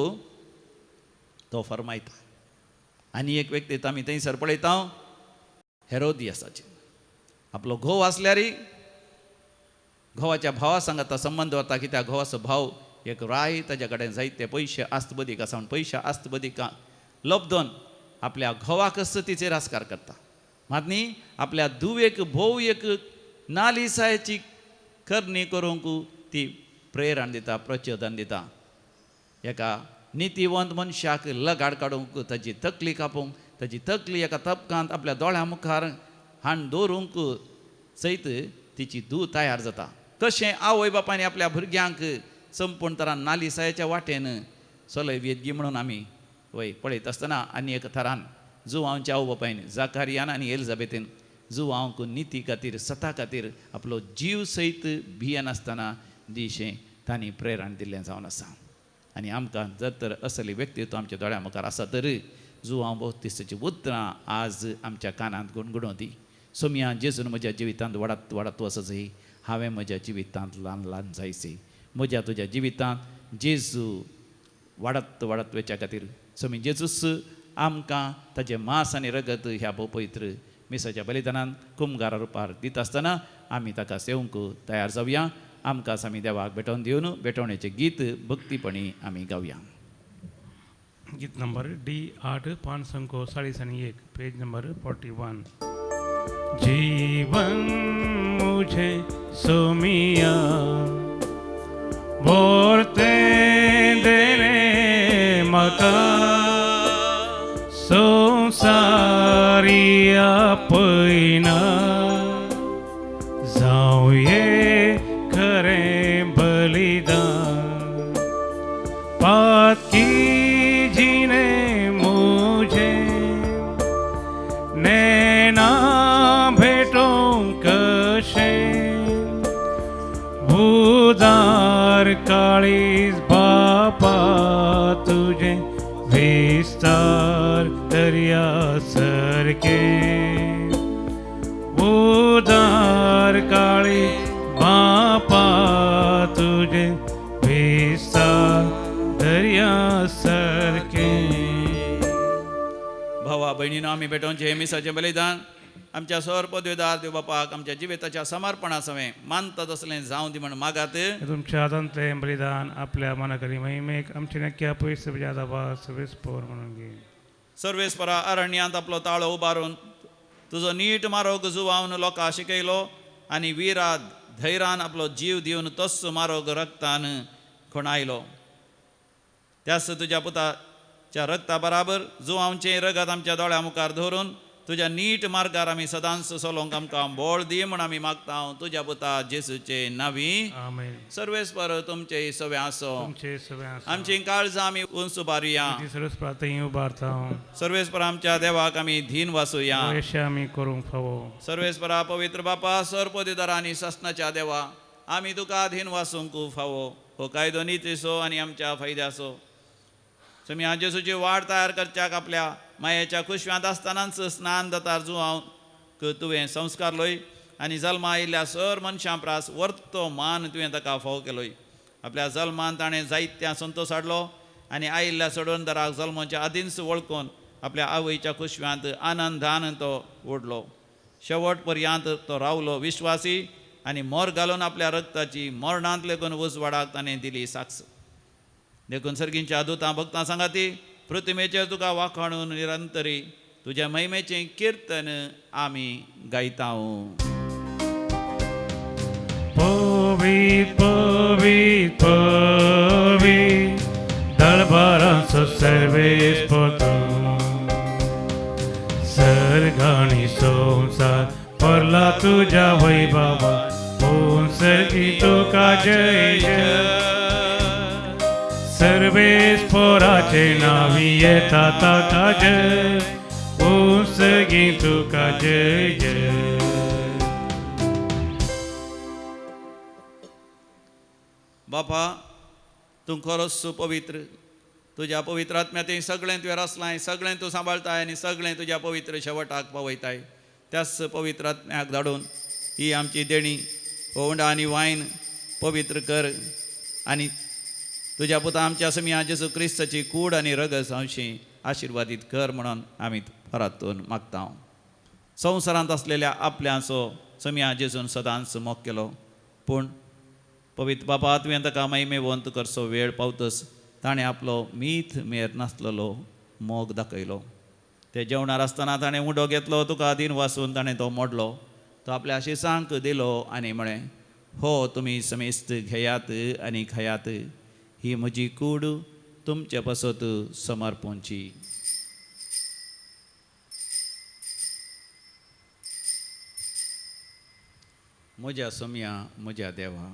तो फरमायता आनी एक व्यक्ती आमी थंयसर पळयता हेरोदियासाचे आपलो घोव आसल्यारय घोवाच्या भावा सांगात तो संबंद वता कित्याक घोवाचो भाव एक राय ताच्या कडेन जायते पयशे आस्त बदीक आसा म्हण पयशे आस्त बदीका लबदोन आपल्या घोवाकच तिचेर आस्कार करता मात न्ही आपल्या धुवेक भोव एक नालिसायेची करणी करूंक ती प्रेरण दिता प्रचोदन दिता एका नितीवंत मनशाक लगाड काडूंक ताची तकली कापूंक ताची तकली एका तपकांत आपल्या दोळ्या मुखार हाण दवरूंक सयत तिची धूव तयार जाता कशें आवय बापायनी आपल्या भुरग्यांक संपूर्ण तरान नालिसायेच्या वाटेन चलय वेदगी म्हणून आमी वय पळयत आसतना आनी एक तरान जुवांवच्या आवय बापायन जाकारियान आनी एलिझाबेथीन जुवांवक निती खातीर सता खातीर आपलो जीव सयत भियेन आसतना दिशें तांणी प्रेरण दिल्लें जावन आसा आनी आमकां जर तर असली व्यक्तित्व आमच्या दोळ्या मुखार आसा तर जुवांव बौतिस्ताची उतरां आज आमच्या कानांत गुणगुणो दी सोम्या जेजून म्हज्या जिवितांत वाडत वाडत वचचय हांवें म्हज्या जिवितांत ल्हान ल्हान जायचें म्हज्या तुज्या जिवितांत जेजू वाडत वाडत वेच्या खातीर सोमी जेजूस आमकां ताजें मांस आनी रगत ह्या भोव पवित्र मिसाच्या बलिदानान कुमगारा रुपार दिता आसतना आमी ताका सेवंक तयार जावया आमकां आमी देवाक भेटोवन दिवन भेटोवण्याचें गीत भक्तीपणी आमी गावया गीत नंबर D8 5 41 पेज नंबर 41 जीवन मुझे सोमिया बोरते देने मका संसारिया पैना जाऊ ये करें बलिदान बात कीजिए मुझे नैना भेटों कशे उदार काळीज बापा तुझे विस्तार दर्या सरके उदार काळी बापा तुझे विस्तार दर्या सरके भावा भयणीनो आमी भेटोवचें मिसाचें बलिदान आमच्या सर पदवेदार देव बापाक आमच्या जिविताच्या समर्पणा सवें मानतात असलें जावं दी म्हण मागात तुमच्या आदंतलें बलिदान आपल्या मनाकरी महिमेक आमचे नक्की पयस जादा सवेस्पोर म्हणून घे सर्वेस्परा अरण्यांत आपलो ताळो उबारून तुजो नीट मारोग जुवावन लोकां शिकयलो आनी विरात धैर्यान आपलो जीव दिवन तस्स मारोग रक्तान खुणायलो त्यास तुज्या पुताच्या रक्ता बराबर जुवांवचें रगत आमच्या दोळ्या मुखार धरून तुज्या नीट मार्गार आमी सदांच चलोंक आमकां बळ दी म्हण आमी मागता तुज्या पुता जेसूचे नांवी आमेन. सर्वेस्पर तुमचे सवे आसो तुमचे सगळे आमची काळजां आमी उंच उबारुया सर्वच प्रार्थना उबारता सर्वेस्पर आमच्या देवाक आमी धीन वासुया यशा आमी करूंक फावो. सर्वेस्परा पवित्र बापा सरपदीदार आनी सस्नाच्या देवा आमी तुका धीन वासूंक फावो हो कायदो नितीसो आनी आमच्या फायद्याचो तुमी जेसूची वाड तयार करच्याक आपल्या मायेच्या खुशव्यांत आसतनाच स्नान दातार जुवांक तुवें संस्कार लोय आनी जल्मा आयिल्ल्या सर मनशां प्रास वर्तो मान तुवें ताका फाव केलोय आपल्या जल्मान ताणें जायत्या संतोश हाडलो आनी आयिल्ल्या सडवंदराक जल्माच्या आदींच वळखून आपल्या आवयच्या खुशव्यांत आनंदान तो ओडलो शेवट पर्यांत तो रावलो विश्वासी आनी मोर घालून आपल्या रक्ताची मरणांत लेगून उजवाडाक ताणें दिली साक्ष देखून सर्गींच्या दूतां भक्तां सांगाती पृथ्वीचेर तुका वाखाणून निरंतरी तुज्या महिमेचें कीर्तन आमी गायता पवित्र पवित्र पवित्र दरबारांचो सर्वेस्पर सर्गांनी संसार परला तुज्या वैभवा पूण सर्गी तुका जय जय सर्वेस्पराचे नावी येता ताका जय पूण सर्गी तुका जय जय. बापा तूं खरोच पवित्र तुज्या पवित्र आत्म्यातें सगळें तुवें रचलाय सगळें तूं सांबाळताय आनी सगळें तुज्या पवित्र शेवटाक पावयताय त्याच पवित्र आत्म्याक धाडून ही आमची देणी होंडा आनी वायन पवित्र कर आनी तुज्या पुता आमच्या समिया जेसू क्रिस्ताची कूड आनी रगत संशी आशिर्वादीत कर म्हणून आमी परतून मागता संवसारांत आसलेल्या आपल्याचो समिया जेसून सदांच मोग केलो पूण पवित्र बाबा तुवें ताका महिमेवंत करचो वेळ पावतस ताणें आपलो मीठ मेर नासलेलो मोग दाखयलो ते जेवणार आसतना ताणें उंडो घेतलो तुका आदीन वासून ताणें तो मोडलो तो आपल्या शिसांक दिलो आनी म्हळें हो तुमी समेस्त घेयात आनी खायात ही म्हजी कूड तुमचे पासत समर्पूंची. म्हज्या सोम्या म्हज्या देवा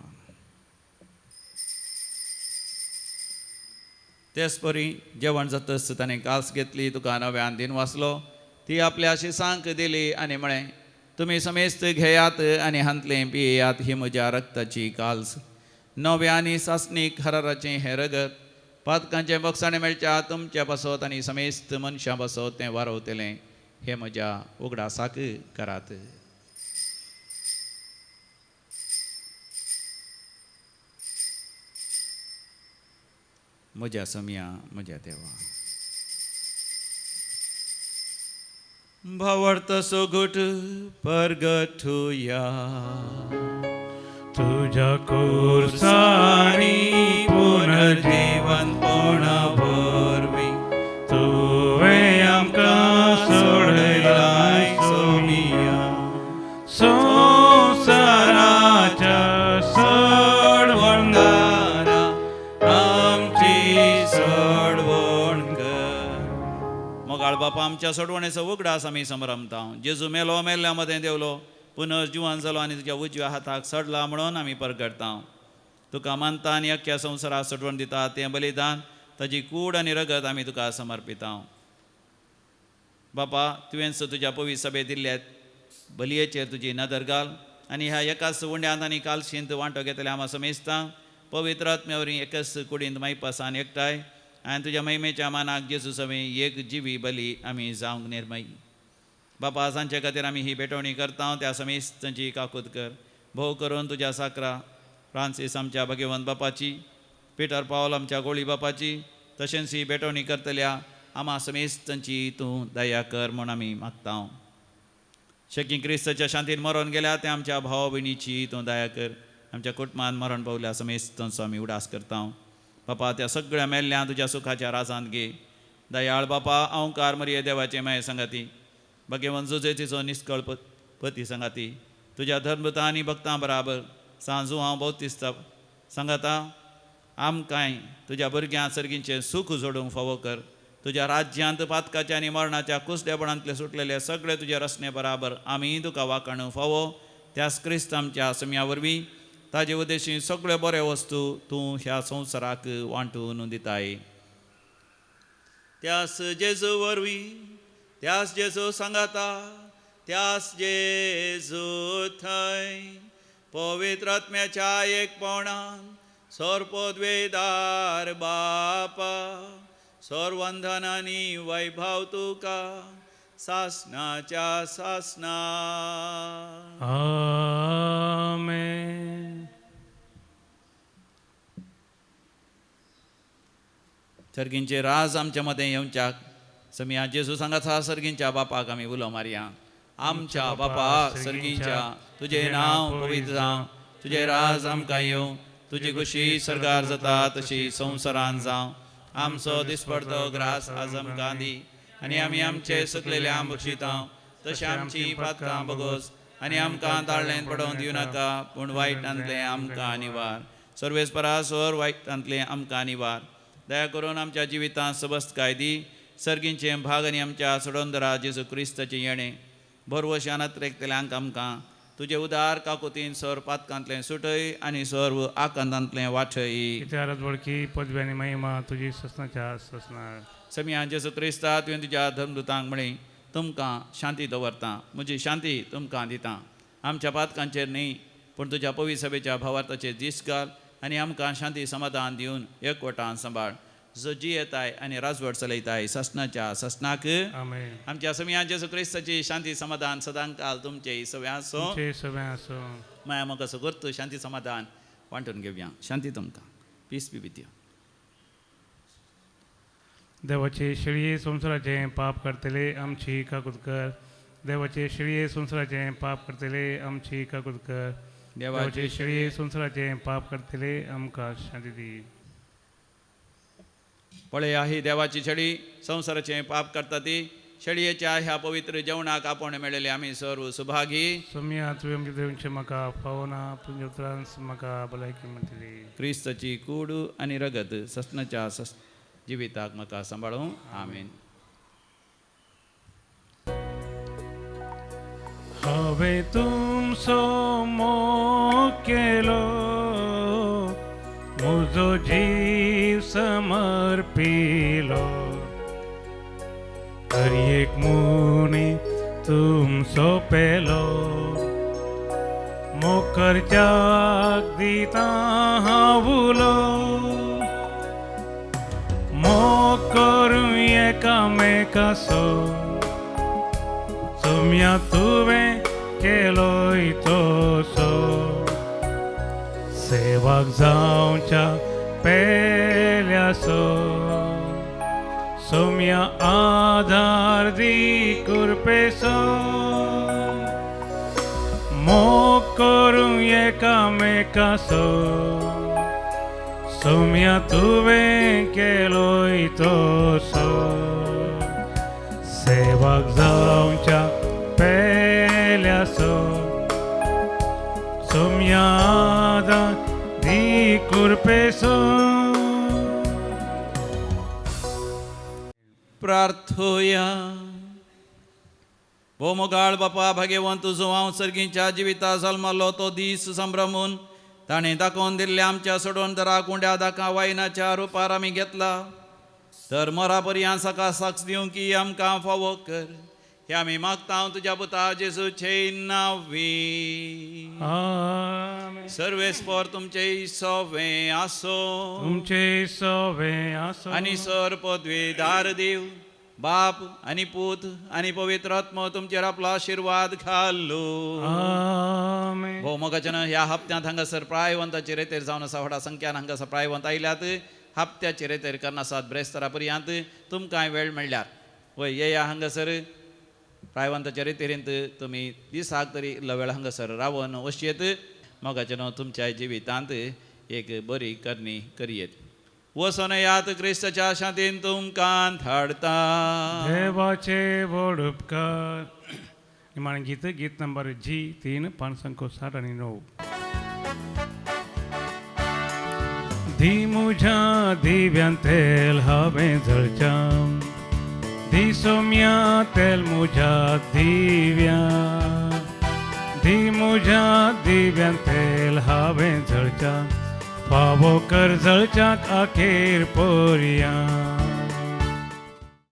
तेच परी जेवण जातच ताणें कास घेतली तुका नव्यान दिन वाचलो ती आपल्या शिसांक दिली आनी म्हळें तुमी समेस्त घेयात आनी हांतलें पियेयात ही म्हज्या रक्ताची काल्स नव्या आनी सासणीक हराराचें हें रगत पातकांचें बक्षाणें मेळच्या तुमच्या पासत आनी समेस्त मनशां पासत तें वारवतलें हें म्हज्या उगडासाक करात. म्हज्या समिया म्हज्या देवा भावार्थ सोगुट परगठुया तुझ्या कोर्सानी पुनर्जीवन पूर्ण भरवी तुवें आमकां सोडलाय सोमिया संवसाराच्या सोडवणदारा आमची सोडवण कर. मोगाळ बापा आमच्या सोडवणेचो उगडास आमी समरमता जेजू मेलो मेल्ल्या मदें देवलो पुनर्जिवन जालो आनी तुज्या उजव्या हाताक सडला म्हणून आमी परगडता तुका मानता आनी अख्ख्या संवसाराक सोडवण दिता तें बलिदान ताजी कूड आनी रगत आमी तुका समर्पिता. बापा तुवेंच तुज्या पवी सभे दिल्ल्यात बलयेचेर तुजी नदर घाल आनी ह्या एकाच उंड्यांत आनी कालशींत वांटो घेतले आमा समेस्तां पवित्र आत्म्यावरी एकच कुडींत मायपासान एकठांय आनी तुज्या महिमेच्या मानाक जेजू सवे एक जिवी बली आमी जावंक निर्मय. बापा सांचे खातीर आमी ही भेटवणी करता त्या समेस्तांची काकूत कर भोव करून तुज्या साकरा फ्रांसीस आमच्या भगवंत बापाची पिटर पावल आमच्या गोळी बापाची तशेंच ही भेटवणी करतल्या आमा समेस्तांची तूं दया कर म्हूण आमी मागता. शकी क्रिस्ताच्या शांतीन मरण गेल्या ते आमच्या भाव भयणीची तूं दया कर आमच्या कुटुंबान मरण पावल्या समेस्तांचो आमी उडास करता. बापा त्या सगळ्या मेल्ल्या तुज्या सुखाच्या राजांत घे दयाळ बापा अवकार मरिये देवाचे माये संगाती भगवंत जुजेचीचो निश्कळ पती संगाती तुज्या धर्मता आनी भक्तां बराबर सांजू हांव बौतिस्ता सांगाता आमकांय तुज्या भुरग्यां सर्गींचें सूख जोडूंक फावो कर तुझ्या राज्यांत पातकाच्या आणि मरणाच्या कुसड्यापणांतले सुटलेले सगळे तुझे रचने बराबर आम्ही तुका वाकाणू फावो त्याच क्रिस्त आमच्या सम्या वरवीं ताजे उद्देशी सगळे बरे वस्तू तूं ह्या संवसाराक वांटून दिताय. त्यास जेजू वरवीं त्यास जेजू सांगाता त्यास जेजू थंय पवित्र आत्म्याच्या एकपणान सर्वोद्वेदार बापा सर्वंधन आनी वैभव तुका सासनाच्या सासना. आमेन. सर्गींचे राज आमच्या मदें येवच्याक समिया जेजू सांगाता सर्गींच्या बापाक आमी उलो मारया. आमच्या बापा सर्गींच्या तुझे नांव पवित्र जावं तुझे राज आमकां येवं तुजी खुशी सरकार जाता तशी संवसारांत जावं. आमचो दिसपडतो ग्रास आज आमकां दी आनी आमी आमचे सुकलेल्या बक्षिता तशें आमची पातकां बगोस आनी आमकां ताळ्ळेंत पडोवन दिवं नाका पूण वायटांतले आमकां निवार. सर्वेस्परा सोर वायटांतले आमकां निवार. दया करून आमच्या जिवितांत सबस्तकाय दी. सर्गींचे भाग आनी आमच्या सोडोंदरा जेजू क्रिस्ताचें येणें भरवशानात रेखतल्यांक आमकां तुजे उदार काकुतीन सर पातकांतलें सुटय आनी सर्व आकांतांतलें वाठय. इतिहारात वळखी पदवी आनी महिमा तुजी ससनाच्या ससना. समिया जेजू क्रिस्ता तुवें तुज्या धर्मदुतांक म्हळें तुमकां शांती दवरतां म्हजी शांती तुमकां दितां. आमच्या पातकांचेर न्ही पूण तुज्या पवित्र सभेच्या भावार्थाचेर दीस घाल आनी आमकां शांती समाधान दिवन एकवटान सांबाळ. जो जी येताय आनी राजवट चलयताय ससनाच्या ससनाक. आमेन. आमच्या समिया जेजू क्रिस्ताची शांती समाधान सदां काल तुमचे सव्या आसूं. तुमचे सगळें आसूं. माया म्हाका सगळं शांती समाधान वांटून घेवया. शांती तुमकां. Peace be with you. देवाचे शिळये संवसाराचें पाप करतले आमची काकूत कर. देवाचे शिळये संवसाराचें पाप करतले आमची काकूत कर. देवाचे शिळये संवसाराचें पाप करतले आमकां शांती दी. पळया ही देवाची छडी संवसाराचें पाप करता ती शेळयेच्या ह्या पवित्र जेवणाक आपण मेळयले आमी सर्व सुभागी. सोम्या तुवें आमच्या देवांचे म्हाका फावना तुमच्या उतरांस म्हाका भलायकी मेळटली. क्रिस्ताची कूड आनी रगत ससनाच्या जिविताक म्हाका सांबाळूं. आमेन. हांवें तुमचो मोग केलो म्हजो जीव समर्पिलो. हर एक मुनी तुमचो पेलो मोकरच्याक दिता हांव उलो. मोग करूं एकामेकाचो सोम्या तुवें केलोय तसो. सेवाक जावच्या पेल्यासो सोम्या आधार दी कुरपेसो. मोग करूं एकामेकाचो सोम्या तुवें केलोय तसो. सेवाक जावच्या पेल्यासो सोम्या आधार दी कुरपेसो. प्रार्थोया. हो मोगाळ बापा भाग्यवंत तुजो हांव सर्गींच्या जिविता जल्मालो तो दीस संभ्रमून ताणें दाखोवन दिल्ल्या आमच्या सोडोणदराक उंड्या दाका वायनाच्या रुपार आमी घेतला. तर मरा पर्यंत सकाळ साक्ष दिवं की आमकां फावो कर. हे आमी मागता तुज्या पुता जेजूचे नांवी. आमेन. सर्वेस्पर तुमचे सवे आसो. तुमचे सवे आसो. आनी सर पदवेदार देव बाप आनी पूत आनी पवित्र आत्मो तुमचेर आपलो आशिर्वाद घालो. आमेन. भोवमोगाच्यान ह्या हप्त्यांत हांगासर प्रायवंताचे रेतेर जावन आसा व्हडा संख्यान हांगासर प्रायवंत आयल्यात. हप्त्याचे रेतेर कर्नासात ब्रेस्तरा पर्यंत तुमकां वेळ मेळ्ळ्यार वय येया हांगासर प्रायवंताच्या रेतेरींत तुमी दिसाक तरी इल्लो वेळ हांगासर रावन वशयेत. मोगाच्यान तुमच्या जिवितांत एक बरी करणी करयेत. वचोन यात क्रिस्ताच्या शांतीन तुमकां धाडता. देवाचे व्हड उपकार. निमाण गीत गीत नंबर G3 560 आणि 9. धी मुझ्या दिव्यान तेल हांवें जळच्या धी सोम्या तेल मुझ्या दिव्या धी मुझ्या दिव्यान तेल हांवें झळच्या फावो कर झळच्याक अखेर पोरया